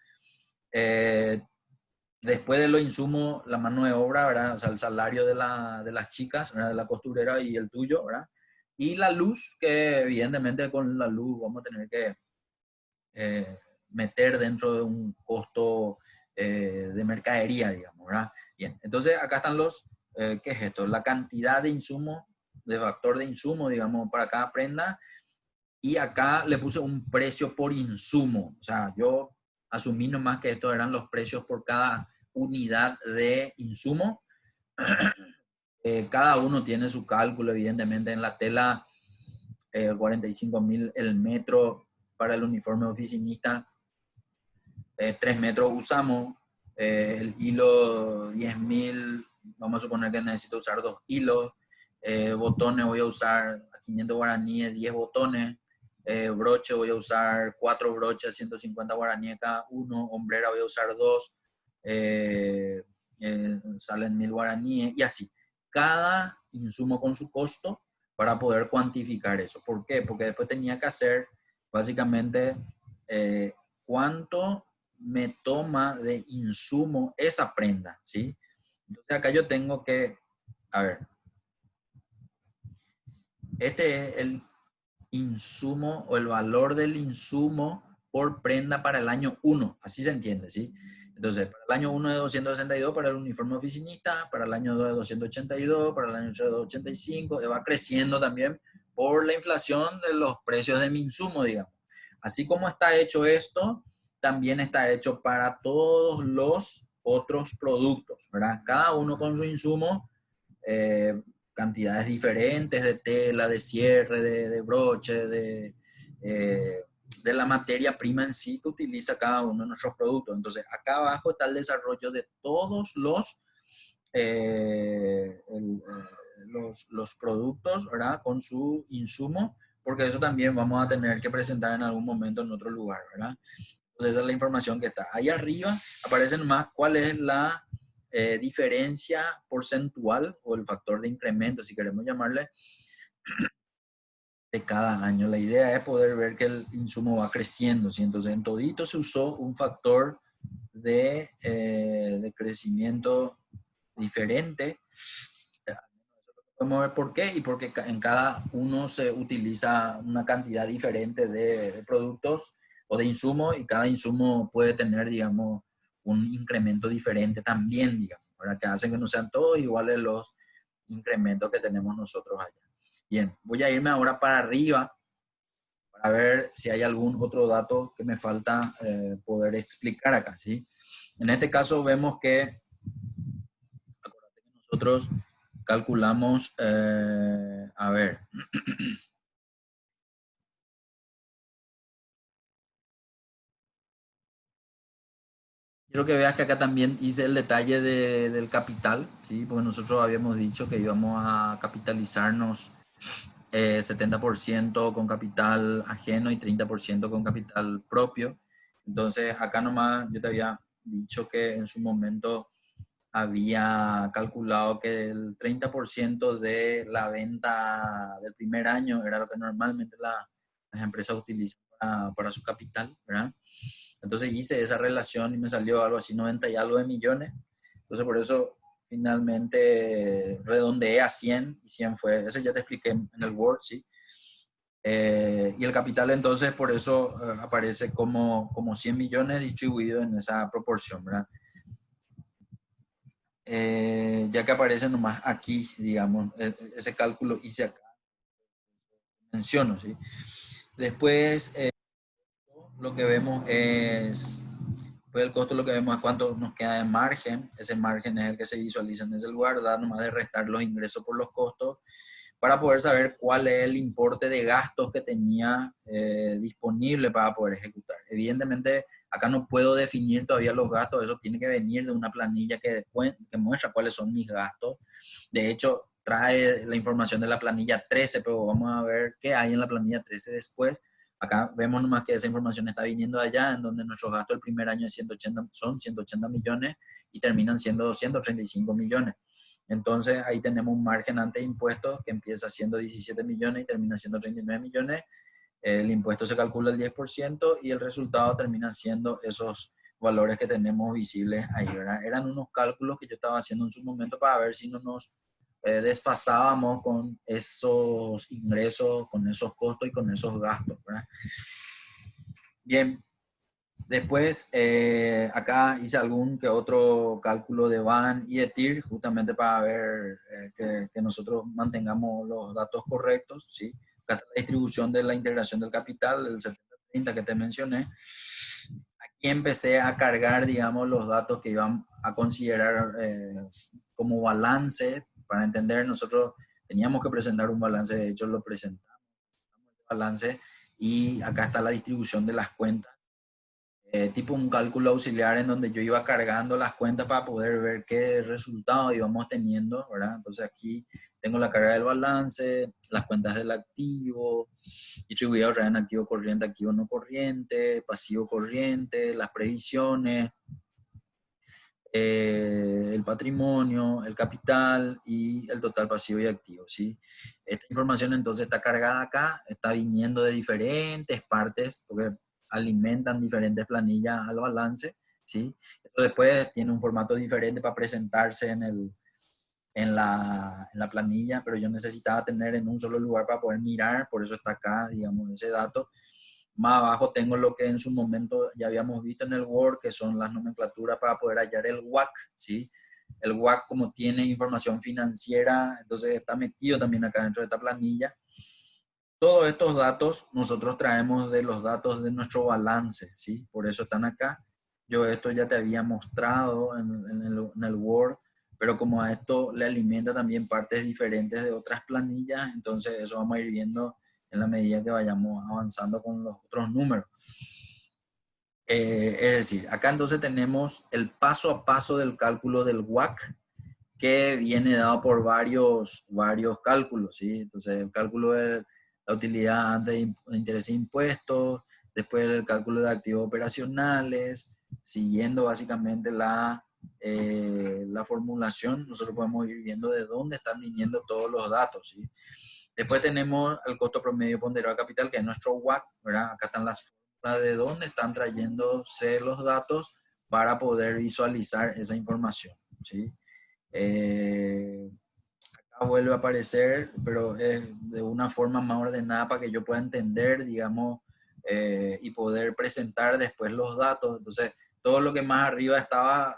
Después de los insumos, la mano de obra, ¿verdad? O sea, el salario de las chicas, ¿verdad? De la costurera y el tuyo, ¿verdad? Y la luz, que evidentemente con la luz vamos a tener que meter dentro de un costo de mercadería, digamos, ¿verdad? Bien, entonces acá están ¿qué es esto? La cantidad de insumo, de factor de insumo, digamos, para cada prenda, y acá le puse un precio por insumo. O sea, yo asumí nomás que estos eran los precios por cada unidad de insumo. Cada uno tiene su cálculo, evidentemente. En la tela, 45.000 el metro para el uniforme oficinista, 3 metros usamos. El hilo, 10.000, vamos a suponer que necesito usar 2 hilos. Botones voy a usar a 500 guaraníes, 10 botones. Broche voy a usar 4 broches, 150 guaraníes cada uno. Hombrera voy a usar 2, salen 1.000 guaraníes, y así. Cada insumo con su costo para poder cuantificar eso. ¿Por qué? Porque después tenía que hacer básicamente cuánto me toma de insumo esa prenda, ¿sí? Entonces acá yo tengo que, a ver, este es el insumo o el valor del insumo por prenda para el año 1, así se entiende, ¿sí? Entonces, para el año 1 de 262 para el uniforme oficinista, para el año 2 de 282, para el año 3 de 285, va creciendo también por la inflación de los precios de mi insumo, digamos. Así como está hecho esto, también está hecho para todos los otros productos, ¿verdad? Cada uno con su insumo, cantidades diferentes de tela, de cierre, de broche, de la materia prima en sí que utiliza cada uno de nuestros productos. Entonces, acá abajo está el desarrollo de todos los productos, ¿verdad? Con su insumo, porque eso también vamos a tener que presentar en algún momento en otro lugar, ¿verdad? Entonces, esa es la información que está. Ahí arriba aparece más cuál es la diferencia porcentual o el factor de incremento, si queremos llamarle, de cada año. La idea es poder ver que el insumo va creciendo, ¿sí? Entonces, en todito se usó un factor de crecimiento diferente. Podemos ver por qué y porque en cada uno se utiliza una cantidad diferente de productos o de insumos y cada insumo puede tener, digamos, un incremento diferente también, digamos, para que hacen que no sean todos iguales los incrementos que tenemos nosotros allá. Bien, voy a irme ahora para arriba para ver si hay algún otro dato que me falta poder explicar acá, ¿sí? En este caso vemos que nosotros calculamos, a ver, quiero que veas que acá también hice el detalle del capital, ¿sí? Porque nosotros habíamos dicho que íbamos a capitalizarnos 70% con capital ajeno y 30% con capital propio. Entonces, acá nomás yo te había dicho que en su momento había calculado que el 30% de la venta del primer año era lo que normalmente las empresas utilizan para su capital, ¿verdad? Entonces hice esa relación y me salió algo así, 90 y algo de millones. Entonces por eso finalmente redondeé a 100 y 100 fue, eso ya te expliqué en el Word, ¿sí? Y el capital entonces por eso aparece como 100 millones distribuido en esa proporción, ¿verdad? Ya que aparece nomás aquí, digamos, ese cálculo hice acá, menciono, ¿sí? Después lo que vemos es, pues el costo lo que vemos es cuánto nos queda de margen, ese margen es el que se visualiza en ese lugar, da nomás de restar los ingresos por los costos, para poder saber cuál es el importe de gastos que tenía disponible para poder ejecutar. Evidentemente, acá no puedo definir todavía los gastos, eso tiene que venir de una planilla que muestra cuáles son mis gastos. De hecho, trae la información de la planilla 13, pero vamos a ver qué hay en la planilla 13 después. Acá vemos nomás que esa información está viniendo de allá, en donde nuestros gastos el primer año son 180 millones y terminan siendo 235 millones. Entonces ahí tenemos un margen ante impuestos que empieza siendo 17 millones y termina siendo 39 millones. El impuesto se calcula el 10% y el resultado termina siendo esos valores que tenemos visibles ahí, ¿verdad? Eran unos cálculos que yo estaba haciendo en su momento para ver si no nos desfasábamos con esos ingresos, con esos costos y con esos gastos, ¿verdad? Bien, después, acá hice algún que otro cálculo de Van y de TIR, justamente para ver que nosotros mantengamos los datos correctos, ¿sí? Acá está la distribución de la integración del capital, el 70-30 que te mencioné. Aquí empecé a cargar, digamos, los datos que iban a considerar como balance. Para entender, nosotros teníamos que presentar un balance, de hecho lo presentamos, balance, y acá está la distribución de las cuentas tipo un cálculo auxiliar en donde yo iba cargando las cuentas para poder ver qué resultado íbamos teniendo, ¿verdad? Entonces aquí tengo la carga del balance, las cuentas del activo, distribuido en activo corriente, activo no corriente, pasivo corriente, las previsiones, el patrimonio, el capital y el total pasivo y activo, ¿sí? Esta información entonces está cargada acá, está viniendo de diferentes partes, porque alimentan diferentes planillas al balance, ¿sí? Esto después tiene un formato diferente para presentarse en la planilla, pero yo necesitaba tener en un solo lugar para poder mirar, por eso está acá, digamos, ese dato. Más abajo tengo lo que en su momento ya habíamos visto en el Word, que son las nomenclaturas para poder hallar el WACC, ¿sí? El WACC, como tiene información financiera, entonces está metido también acá dentro de esta planilla. Todos estos datos nosotros traemos de los datos de nuestro balance, ¿sí? Por eso están acá. Yo esto ya te había mostrado en el Word, pero como a esto le alimenta también partes diferentes de otras planillas, entonces eso vamos a ir viendo en la medida que vayamos avanzando con los otros números. Es decir, acá entonces tenemos el paso a paso del cálculo del WACC, que viene dado por varios cálculos, ¿sí? Entonces, el cálculo de la utilidad antes de intereses e impuestos, después el cálculo de activos operacionales, siguiendo básicamente la formulación, nosotros podemos ir viendo de dónde están viniendo todos los datos, ¿sí? Después tenemos el costo promedio ponderado de capital, que es nuestro WACC, ¿verdad? Acá están las fórmulas de dónde están trayéndose los datos para poder visualizar esa información, ¿sí? Acá vuelve a aparecer, pero es de una forma más ordenada para que yo pueda entender, digamos, y poder presentar después los datos. Entonces, todo lo que más arriba estaba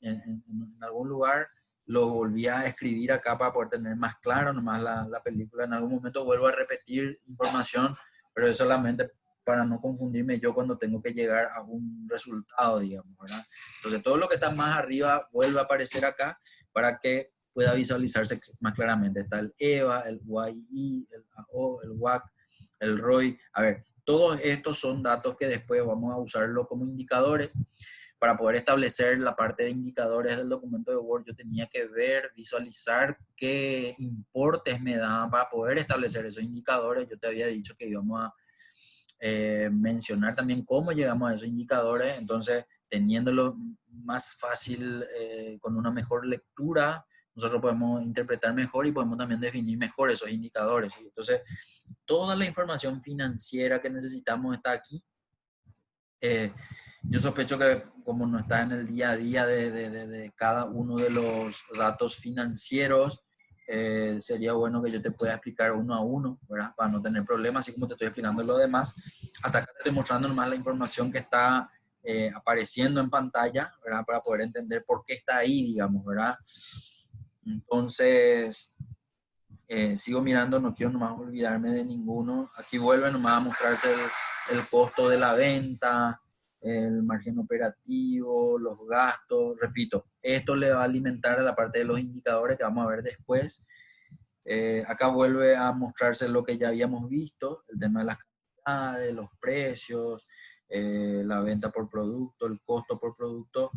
en algún lugar, lo volví a escribir acá para poder tener más claro nomás la película. En algún momento vuelvo a repetir información, pero es solamente para no confundirme yo cuando tengo que llegar a un resultado, digamos, ¿verdad? Entonces, todo lo que está más arriba vuelve a aparecer acá para que pueda visualizarse más claramente. Está el EVA, el YI, el AO, el WACC, el ROI. A ver, todos estos son datos que después vamos a usarlo como indicadores. Para poder establecer la parte de indicadores del documento de Word, yo tenía que ver, visualizar qué importes me daban para poder establecer esos indicadores. Yo te había dicho que íbamos a mencionar también cómo llegamos a esos indicadores, entonces teniéndolo más fácil, con una mejor lectura, nosotros podemos interpretar mejor y podemos también definir mejor esos indicadores, ¿sí? Entonces, toda la información financiera que necesitamos está aquí. Yo sospecho que como no está en el día a día de cada uno de los datos financieros, sería bueno que yo te pueda explicar uno a uno, ¿verdad? Para no tener problemas, así como te estoy explicando lo demás. Hasta acá te estoy mostrando nomás la información que está apareciendo en pantalla, ¿verdad? Para poder entender por qué está ahí, digamos, ¿verdad? Entonces, sigo mirando, no quiero nomás olvidarme de ninguno. Aquí vuelve nomás a mostrarse el costo de la venta, el margen operativo, los gastos. Repito, esto le va a alimentar a la parte de los indicadores que vamos a ver después. Acá vuelve a mostrarse lo que ya habíamos visto, el tema de las cantidades, los precios, la venta por producto, el costo por producto.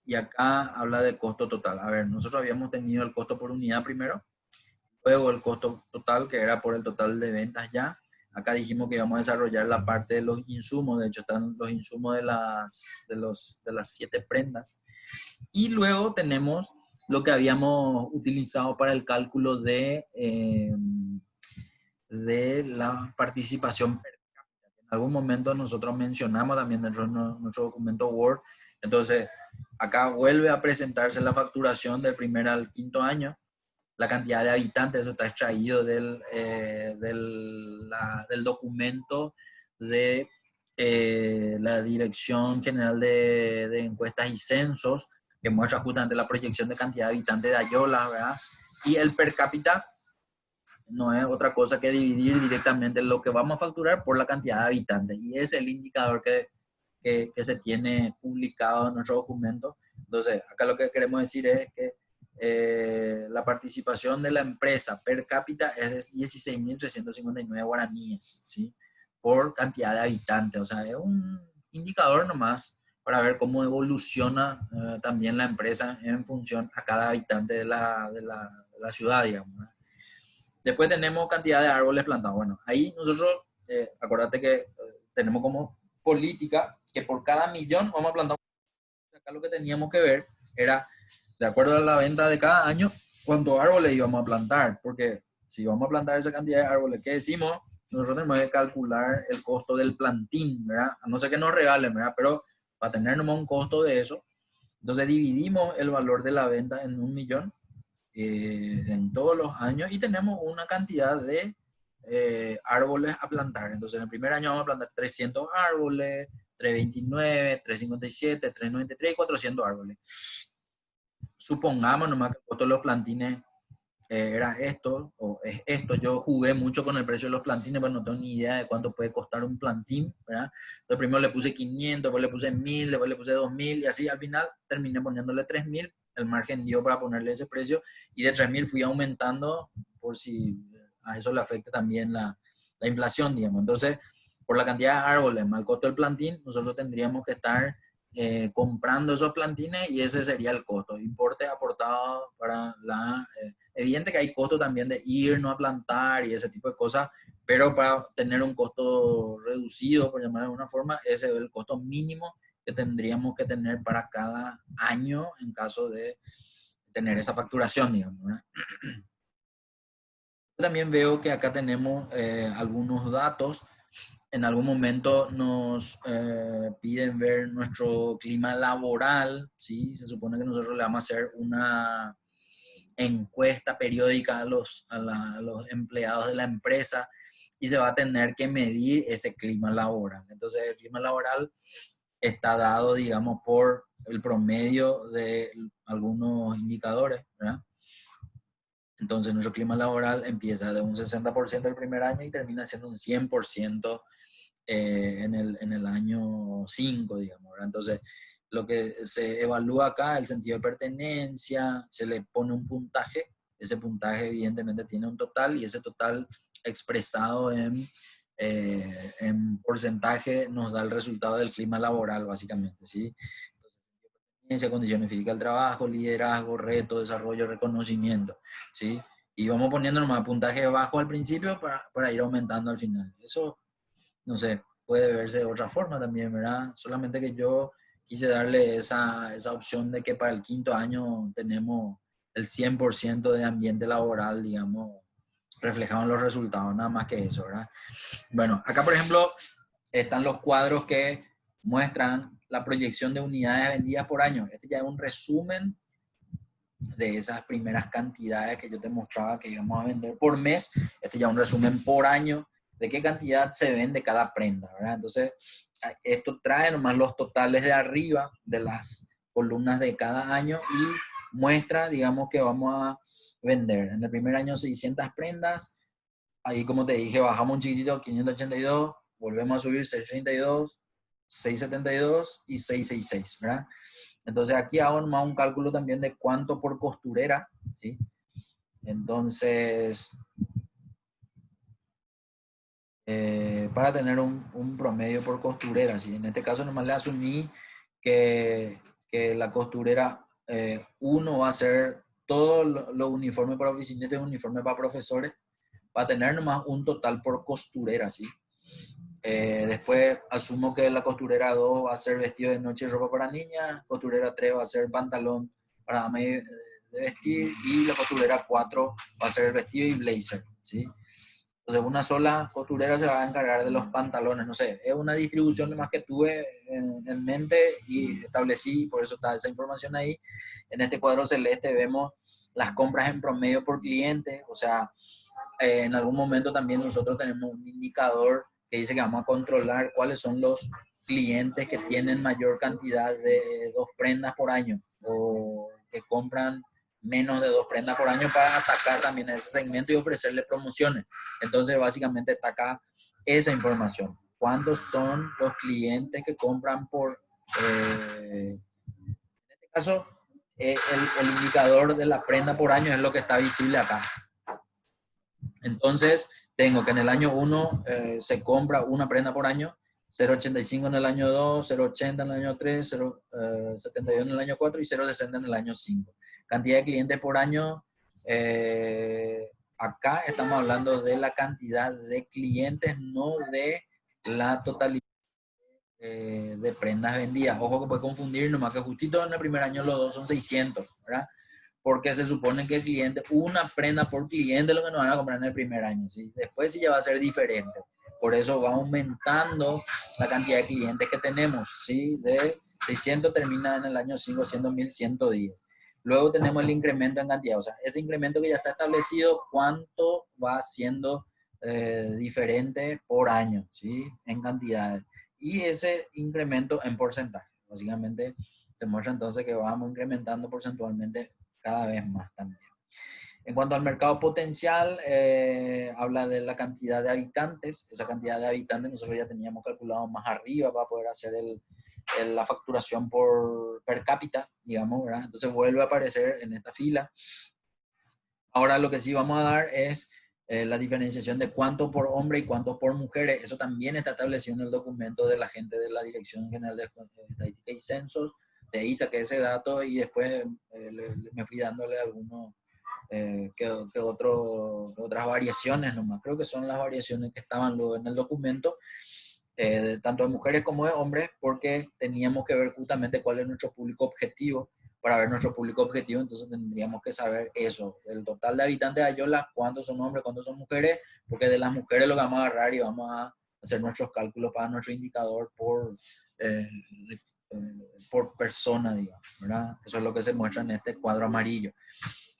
Y acá habla de costo total. A ver, nosotros habíamos tenido el costo por unidad primero, luego el costo total, que era por el total de ventas ya. Acá dijimos que íbamos a desarrollar la parte de los insumos, de hecho están los insumos de las 7 prendas. Y luego tenemos lo que habíamos utilizado para el cálculo de la participación per cápita. En algún momento nosotros mencionamos también dentro de nuestro documento Word. Entonces, acá vuelve a presentarse la facturación del primer al quinto año, la cantidad de habitantes, eso está extraído del documento de la Dirección General de Encuestas y Censos, que muestra justamente la proyección de cantidad de habitantes de Ayola, ¿verdad? Y el per cápita no es otra cosa que dividir directamente lo que vamos a facturar por la cantidad de habitantes. Y ese es el indicador que se tiene publicado en nuestro documento. Entonces, acá lo que queremos decir es que la participación de la empresa per cápita es de 16.359 guaraníes, ¿sí? Por cantidad de habitantes. O sea, es un indicador nomás para ver cómo evoluciona también la empresa en función a cada habitante de la ciudad, digamos, ¿no? Después tenemos cantidad de árboles plantados. Bueno, ahí nosotros, acuérdate que tenemos como política que por cada millón vamos a plantar. Acá lo que teníamos que ver era, de acuerdo a la venta de cada año, cuántos árboles íbamos a plantar. Porque si vamos a plantar esa cantidad de árboles que decimos, nosotros tenemos que calcular el costo del plantín, ¿verdad? A no ser que nos regalen, ¿verdad? Pero para tener nomás un costo de eso, entonces dividimos el valor de la venta en 1.000.000 en todos los años y tenemos una cantidad de árboles a plantar. Entonces en el primer año vamos a plantar 300 árboles, 329, 357, 393 y 400 árboles. Supongamos nomás que el costo de los plantines era esto, o es esto. Yo jugué mucho con el precio de los plantines, pero no tengo ni idea de cuánto puede costar un plantín, ¿verdad? Entonces primero le puse 500, después le puse 1000, después le puse 2000, y así al final terminé poniéndole 3000. El margen dio para ponerle ese precio, y de 3000 fui aumentando por si a eso le afecta también la inflación, digamos. Entonces, por la cantidad de árboles, mal costo del plantín, nosotros tendríamos que estar comprando esos plantines, y ese sería el costo. Importe aportado para la... evidente que hay costo también de irnos a plantar y ese tipo de cosas, pero para tener un costo reducido, por llamar de alguna forma, ese es el costo mínimo que tendríamos que tener para cada año en caso de tener esa facturación, digamos, ¿verdad? También veo que acá tenemos algunos datos. En algún momento nos piden ver nuestro clima laboral, ¿sí? Se supone que nosotros le vamos a hacer una encuesta periódica a los empleados de la empresa, y se va a tener que medir ese clima laboral. Entonces, el clima laboral está dado, digamos, por el promedio de algunos indicadores, ¿verdad? Entonces, nuestro clima laboral empieza de un 60% el primer año y termina siendo un 100% en el año 5, digamos, ¿verdad? Entonces, lo que se evalúa acá, el sentido de pertenencia, se le pone un puntaje. Ese puntaje evidentemente tiene un total, y ese total expresado en porcentaje nos da el resultado del clima laboral, básicamente, ¿sí? Entonces, condiciones físicas del trabajo, liderazgo, reto, desarrollo, reconocimiento, ¿sí? Y vamos poniendo nomás puntaje bajo al principio para ir aumentando al final. Eso, no sé, puede verse de otra forma también, ¿verdad? Solamente que yo quise darle esa opción de que para el quinto año tenemos el 100% de ambiente laboral, digamos, reflejado en los resultados, nada más que eso, ¿verdad? Bueno, acá por ejemplo están los cuadros que muestran la proyección de unidades vendidas por año. Este ya es un resumen de esas primeras cantidades que yo te mostraba que íbamos a vender por mes. Este ya es un resumen por año de qué cantidad se vende cada prenda, ¿verdad? Entonces, esto trae nomás los totales de arriba de las columnas de cada año y muestra, digamos, que vamos a vender. En el primer año 600 prendas, ahí como te dije, bajamos un chiquitito, 582, volvemos a subir 632, 672 y 666, ¿verdad? Entonces aquí hago nomás un cálculo también de cuánto por costurera, ¿sí? Entonces, para tener un promedio por costurera, ¿sí? En este caso nomás le asumí que la costurera 1 va a ser todo lo uniforme para oficinistas y uniforme para profesores, va a tener nomás un total por costurera, ¿sí? Después asumo que la costurera 2 va a ser vestido de noche y ropa para niñas, costurera 3 va a ser pantalón para dama de vestir, y la costurera 4 va a ser vestido y blazer, ¿sí? Entonces una sola costurera se va a encargar de los pantalones, no sé, es una distribución nomás que tuve en mente y establecí, por eso está esa información ahí. En este cuadro celeste vemos las compras en promedio por cliente, o sea, en algún momento también nosotros tenemos un indicador que dice que vamos a controlar cuáles son los clientes que tienen mayor cantidad de 2 prendas por año, o que compran menos de 2 prendas por año, para atacar también ese segmento y ofrecerle promociones. Entonces básicamente está acá esa información. ¿Cuántos son los clientes que compran por... en este caso, el indicador de la prenda por año es lo que está visible acá. Entonces, tengo que en el año 1 se compra una prenda por año, 0,85 en el año 2, 0,80 en el año 3, 0,71 en el año 4 y 0,60 en el año 5. Cantidad de clientes por año, acá estamos hablando de la cantidad de clientes, no de la totalidad de prendas vendidas. Ojo que puede confundir, nomás que justito en el primer año los dos son 600, ¿verdad? Porque se supone que el cliente, una prenda por cliente es lo que nos van a comprar en el primer año, ¿sí? Después sí ya va a ser diferente. Por eso va aumentando la cantidad de clientes que tenemos, ¿sí? De 600 termina en el año 5 siendo 1110. Luego tenemos el incremento en cantidad, o sea, ese incremento que ya está establecido, cuánto va siendo diferente por año, ¿sí? En cantidades. Y ese incremento en porcentaje. Básicamente se muestra entonces que vamos incrementando porcentualmente cada vez más también. En cuanto al mercado potencial, habla de la cantidad de habitantes. Esa cantidad de habitantes nosotros ya teníamos calculado más arriba para poder hacer la facturación por per cápita, digamos, ¿verdad? Entonces vuelve a aparecer en esta fila. Ahora lo que sí vamos a dar es la diferenciación de cuánto por hombre y cuánto por mujeres. Eso también está establecido en el documento de la gente de la Dirección General de Estadística y Censos. De ahí saqué ese dato y después me fui dándole algunos que otras variaciones nomás. Creo que son las variaciones que estaban luego en el documento, tanto de mujeres como de hombres, porque teníamos que ver justamente cuál es nuestro público objetivo. Para ver nuestro público objetivo, entonces tendríamos que saber eso, el total de habitantes de Ayola, cuántos son hombres, cuántos son mujeres, porque de las mujeres lo que vamos a agarrar y vamos a hacer nuestros cálculos para nuestro indicador eh, por persona, digamos, ¿verdad? Eso es lo que se muestra en este cuadro amarillo.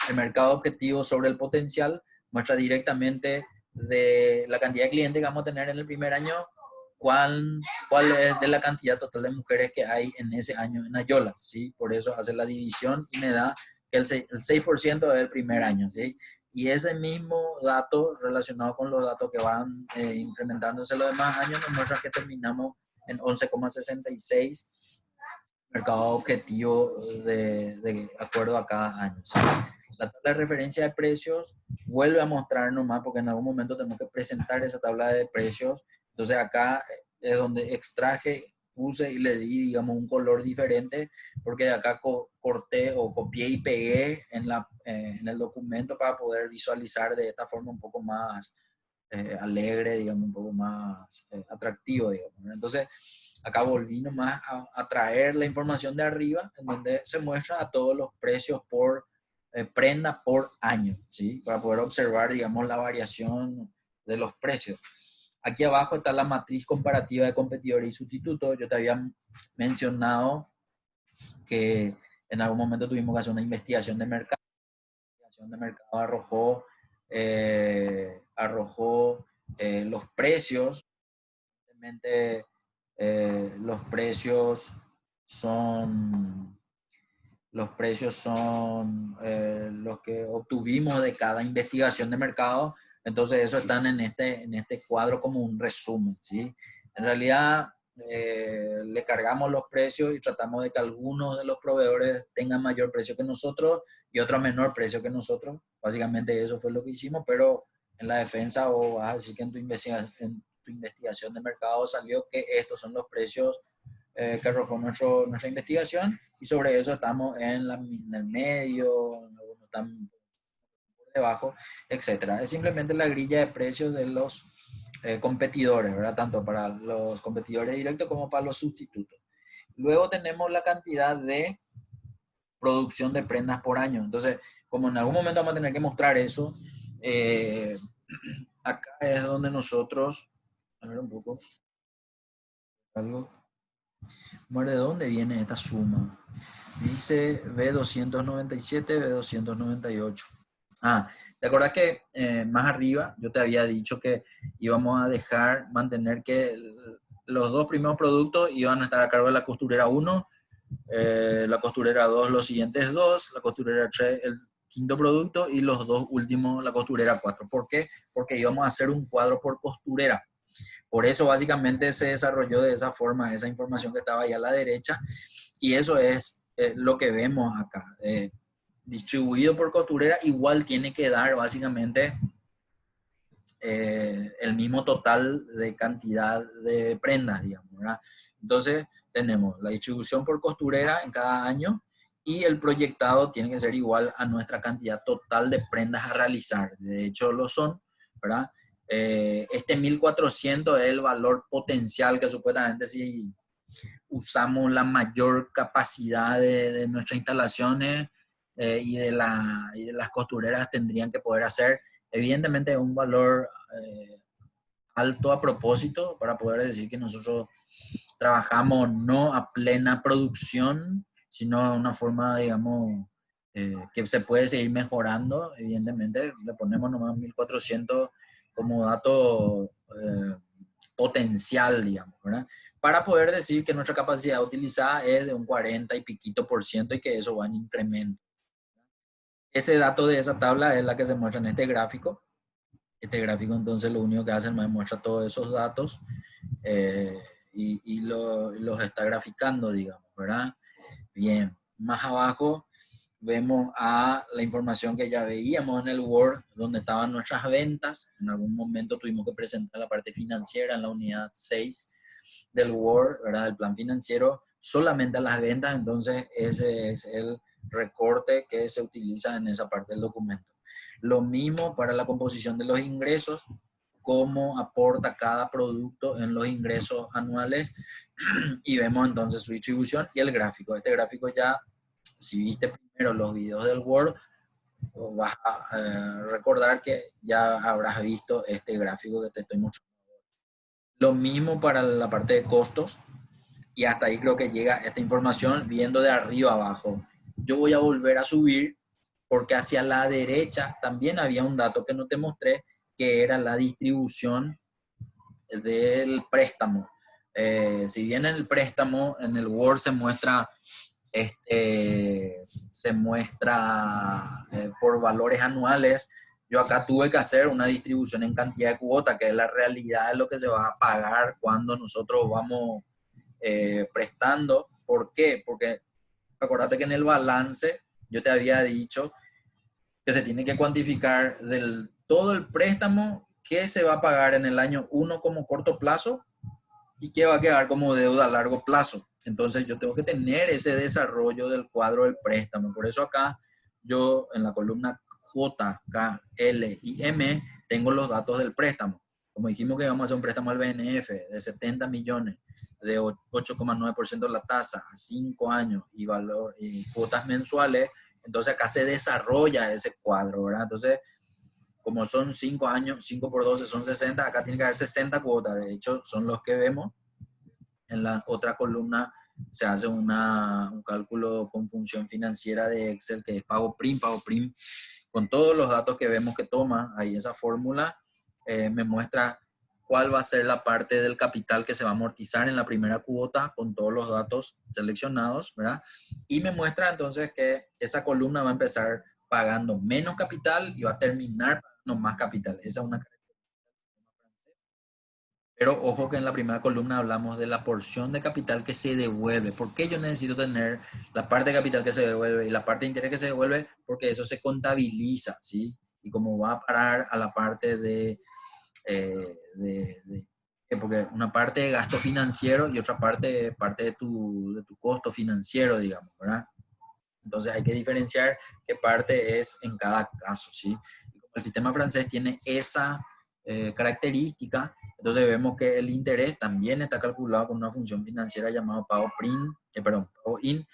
El mercado objetivo sobre el potencial muestra directamente de la cantidad de clientes que vamos a tener en el primer año, cuál es de la cantidad total de mujeres que hay en ese año en Ayola, ¿sí? Por eso hace la división y me da que el 6% es el primer año, ¿sí? Y ese mismo dato relacionado con los datos que van incrementándose los demás años nos muestra que terminamos en 11,66 mercado objetivo de acuerdo a cada año, ¿sí? La tabla de referencia de precios vuelve a mostrar nomás, porque en algún momento tenemos que presentar esa tabla de precios. Entonces acá es donde extraje, puse y le di, digamos, un color diferente, porque de acá corté o copié y pegué en el documento para poder visualizar de esta forma un poco más alegre, digamos, un poco más atractivo, digamos. Entonces, acá volví nomás a traer la información de arriba, en donde se muestra a todos los precios por prenda por año, ¿sí? Para poder observar, digamos, la variación de los precios. Aquí abajo está la matriz comparativa de competidores y sustitutos. Yo te había mencionado que en algún momento tuvimos que hacer una investigación de mercado. La investigación de mercado arrojó los precios. Realmente, los precios son los que obtuvimos de cada investigación de mercado. Entonces, eso están en este cuadro como un resumen, ¿sí? En realidad, le cargamos los precios y tratamos de que algunos de los proveedores tengan mayor precio que nosotros y otros menor precio que nosotros. Básicamente eso fue lo que hicimos, pero en la defensa o vas a decir que en tu investigación de mercado salió que estos son los precios que arrojó nuestra investigación y sobre eso estamos en el medio, algunos están por debajo, etcétera. Es simplemente la grilla de precios de los competidores, ¿verdad? Tanto para los competidores directos como para los sustitutos. Luego tenemos la cantidad de producción de prendas por año. Entonces, como en algún momento vamos a tener que mostrar eso, eh, acá es donde nosotros, a ver un poco, algo, ¿de dónde viene esta suma? Dice B297, B298. Ah, ¿te acuerdas que más arriba yo te había dicho que íbamos a mantener que los dos primeros productos iban a estar a cargo de la costurera 1, la costurera 2 los siguientes dos, la costurera 3 el quinto producto y los dos últimos la costurera 4? ¿Por qué? Porque íbamos a hacer un cuadro por costurera. Por eso básicamente se desarrolló de esa forma esa información que estaba ahí a la derecha y eso es lo que vemos acá. Distribuido por costurera igual tiene que dar básicamente el mismo total de cantidad de prendas, digamos, ¿verdad? Entonces tenemos la distribución por costurera en cada año y el proyectado tiene que ser igual a nuestra cantidad total de prendas a realizar. De hecho lo son, ¿verdad? Este 1400 es el valor potencial que supuestamente si usamos la mayor capacidad de nuestras instalaciones y de las costureras tendrían que poder hacer. Evidentemente un valor alto a propósito para poder decir que nosotros trabajamos no a plena producción, sino de una forma, digamos, que se puede seguir mejorando. Evidentemente le ponemos nomás 1400 como dato potencial, digamos, ¿verdad? Para poder decir que nuestra capacidad utilizada es de un 40 y piquito por ciento y que eso va en incremento. Ese dato de esa tabla es la que se muestra en este gráfico. Este gráfico entonces lo único que hace es muestra todos esos datos y los está graficando, digamos, ¿verdad? Bien, más abajo vemos a la información que ya veíamos en el Word, donde estaban nuestras ventas. En algún momento tuvimos que presentar la parte financiera en la unidad 6 del Word, ¿verdad? El plan financiero, solamente a las ventas, entonces ese es el recorte que se utiliza en esa parte del documento. Lo mismo para la composición de los ingresos, cómo aporta cada producto en los ingresos anuales y vemos entonces su distribución y el gráfico. Este gráfico ya, si viste primero los videos del Word, vas a recordar que ya habrás visto este gráfico que te estoy mostrando. Lo mismo para la parte de costos y hasta ahí creo que llega esta información viendo de arriba abajo. Yo voy a volver a subir porque hacia la derecha también había un dato que no te mostré, que era la distribución del préstamo. Si bien en el préstamo, en el Word se muestra por valores anuales, yo acá tuve que hacer una distribución en cantidad de cuota, que es la realidad de lo que se va a pagar cuando nosotros vamos prestando. ¿Por qué? Porque acuérdate que en el balance yo te había dicho que se tiene que cuantificar del todo el préstamo que se va a pagar en el año 1 como corto plazo y que va a quedar como deuda a largo plazo. Entonces yo tengo que tener ese desarrollo del cuadro del préstamo. Por eso acá yo en la columna J, K, L y M tengo los datos del préstamo. Como dijimos que vamos a hacer un préstamo al BNF de 70 millones, de 8,9% de la tasa a 5 años y, valor, y cuotas mensuales, entonces acá se desarrolla ese cuadro, ¿verdad? Entonces, como son 5 años, 5 por 12 son 60, acá tiene que haber 60 cuotas, de hecho son los que vemos. En la otra columna se hace un cálculo con función financiera de Excel que es pago PRIM, con todos los datos que vemos que toma ahí esa fórmula, me muestra cuál va a ser la parte del capital que se va a amortizar en la primera cuota con todos los datos seleccionados, ¿verdad? Y me muestra entonces que esa columna va a empezar pagando menos capital y va a terminar pagando más capital. Esa es una característica. Pero ojo que en la primera columna hablamos de la porción de capital que se devuelve. ¿Por qué yo necesito tener la parte de capital que se devuelve y la parte de interés que se devuelve? Porque eso se contabiliza, ¿sí? Y como va a parar a la parte porque una parte de gasto financiero y otra parte de tu costo financiero, digamos, ¿verdad? Entonces hay que diferenciar qué parte es en cada caso, ¿sí? Y como el sistema francés tiene esa característica, entonces vemos que el interés también está calculado con una función financiera llamada pago in,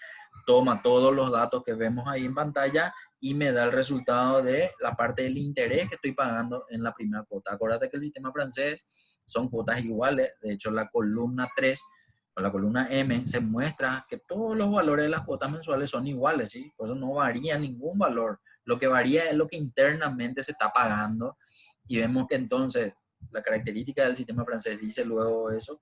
toma todos los datos que vemos ahí en pantalla y me da el resultado de la parte del interés que estoy pagando en la primera cuota. Acuérdate que el sistema francés son cuotas iguales, de hecho la columna 3 con la columna M se muestra que todos los valores de las cuotas mensuales son iguales, ¿sí? Por eso no varía ningún valor. Lo que varía es lo que internamente se está pagando y vemos que entonces la característica del sistema francés dice luego eso,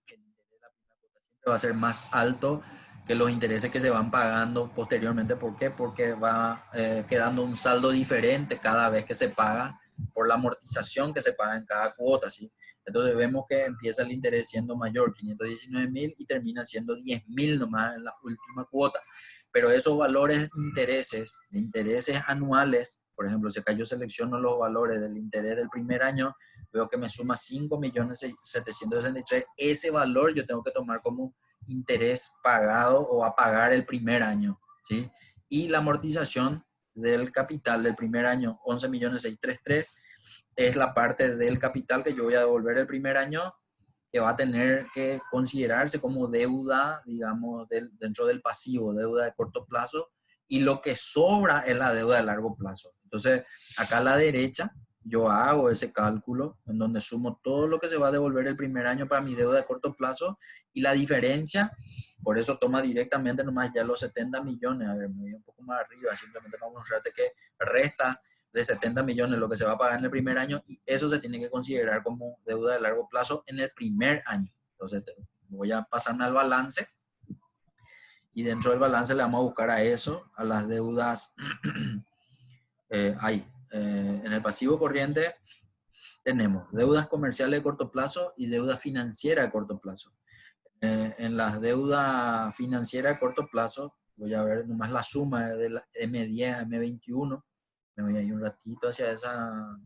que el interés de la primera cuota siempre va a ser más alto que los intereses que se van pagando posteriormente. ¿Por qué? Porque va quedando un saldo diferente cada vez que se paga por la amortización que se paga en cada cuota, ¿sí? Entonces vemos que empieza el interés siendo mayor, 519.000, y termina siendo 10.000 nomás en la última cuota. Pero esos valores de intereses anuales, por ejemplo, si acá yo selecciono los valores del interés del primer año, veo que me suma 5.763.000. Ese valor yo tengo que tomar como interés pagado o a pagar el primer año, ¿sí? Y la amortización del capital del primer año, 11.633.000, es la parte del capital que yo voy a devolver el primer año, que va a tener que considerarse como deuda, digamos, dentro del pasivo, deuda de corto plazo, y lo que sobra es la deuda de largo plazo. Entonces, acá a la derecha, yo hago ese cálculo en donde sumo todo lo que se va a devolver el primer año para mi deuda de corto plazo y la diferencia, por eso toma directamente nomás ya los 70 millones. A ver, me voy un poco más arriba, simplemente para mostrarte que resta de 70 millones lo que se va a pagar en el primer año y eso se tiene que considerar como deuda de largo plazo en el primer año. Entonces voy a pasarme al balance y dentro del balance le vamos a buscar a eso, a las deudas En el pasivo corriente tenemos deudas comerciales de corto plazo y deuda financiera de corto plazo. En las deudas financieras de corto plazo, voy a ver nomás la suma de la M10 a M21. Me voy a ir un ratito hacia esa.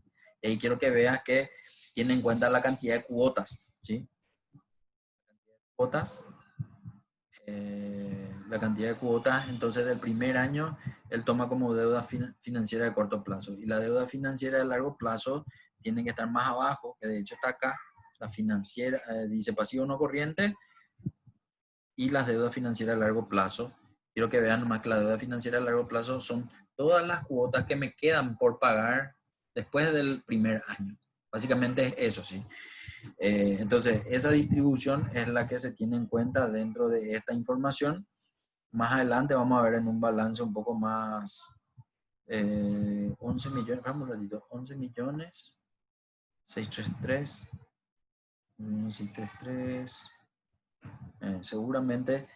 Y quiero que veas que tiene en cuenta la cantidad de cuotas, ¿sí? Cuotas. La cantidad de cuotas, entonces del primer año, él toma como deuda financiera de corto plazo. Y la deuda financiera de largo plazo tiene que estar más abajo, que de hecho está acá. La financiera, dice pasivo no corriente, y las deudas financieras a largo plazo. Quiero que vean nomás que la deuda financiera a largo plazo son todas las cuotas que me quedan por pagar después del primer año. Básicamente es eso, ¿sí? Entonces, esa distribución es la que se tiene en cuenta dentro de esta información. Más adelante vamos a ver en un balance un poco más, 11 millones, vamos un ratito, 11 millones, 633, 633, seguramente,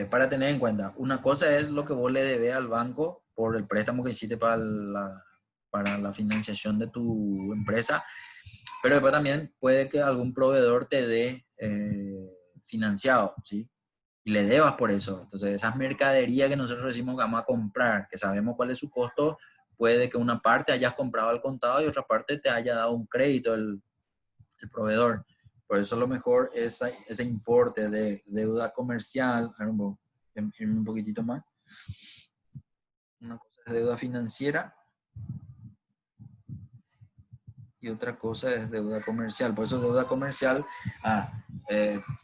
para tener en cuenta, una cosa es lo que vos le debes al banco por el préstamo que hiciste para la financiación de tu empresa, pero después también puede que algún proveedor te dé financiado, ¿sí? Y le debas por eso. Entonces, esas mercaderías que nosotros decimos que vamos a comprar, que sabemos cuál es su costo, puede que una parte hayas comprado al contado y otra parte te haya dado un crédito el proveedor. Por eso lo mejor es ese importe de deuda comercial, irme un poquitito más. Una cosa es deuda financiera y otra cosa es deuda comercial. Por eso deuda comercial,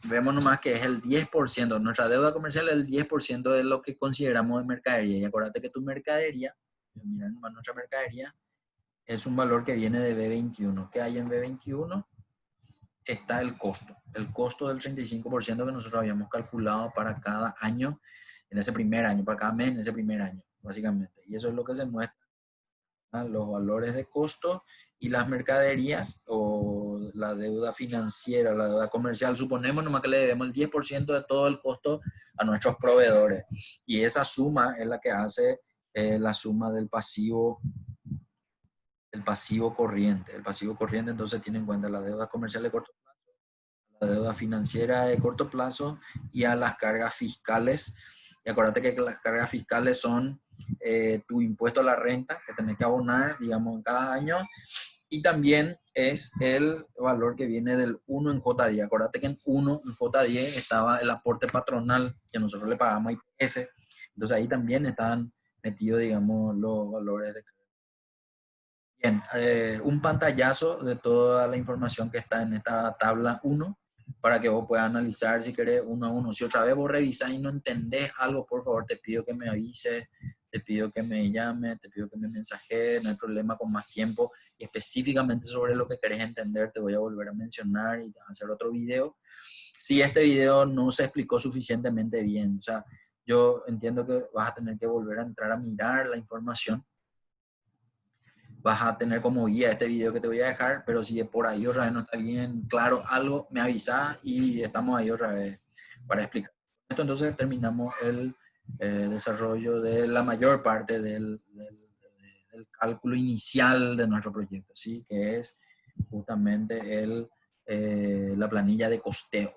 vemos nomás que es el 10%. Nuestra deuda comercial es el 10% de lo que consideramos de mercadería. Y acuérdate que tu mercadería, mira nomás nuestra mercadería, es un valor que viene de B21. ¿Qué hay en B21? Está el costo del 35% que nosotros habíamos calculado para cada año, en ese primer año, para cada mes en ese primer año, básicamente. Y eso es lo que se muestra, los valores de costo y las mercaderías o la deuda financiera, la deuda comercial. Suponemos nomás que le debemos el 10% de todo el costo a nuestros proveedores. Y esa suma es la que hace la suma del pasivo. El pasivo corriente. El pasivo corriente entonces tiene en cuenta la deuda comercial de corto plazo, la deuda financiera de corto plazo y a las cargas fiscales. Y acuérdate que las cargas fiscales son tu impuesto a la renta que tenés que abonar, digamos, en cada año. Y también es el valor que viene del 1 en J10. Acuérdate que en 1 en J10 estaba el aporte patronal que nosotros le pagamos a IPS. Entonces ahí también estaban metidos, digamos, los valores de. Bien, un pantallazo de toda la información que está en esta tabla 1 para que vos puedas analizar si querés uno a uno. Si otra vez vos revisás y no entendés algo, por favor te pido que me avises, te pido que me llames, te pido que me mensajes, no hay problema, con más tiempo. Y específicamente sobre lo que querés entender te voy a volver a mencionar y hacer otro video. Si este video no se explicó suficientemente bien, o sea, yo entiendo que vas a tener que volver a entrar a mirar la información, vas a tener como guía este video que te voy a dejar, pero si por ahí otra vez no está bien claro algo, me avisa y estamos ahí otra vez para explicar. Esto entonces terminamos el desarrollo de la mayor parte del cálculo inicial de nuestro proyecto, ¿sí? Que es justamente la planilla de costeo.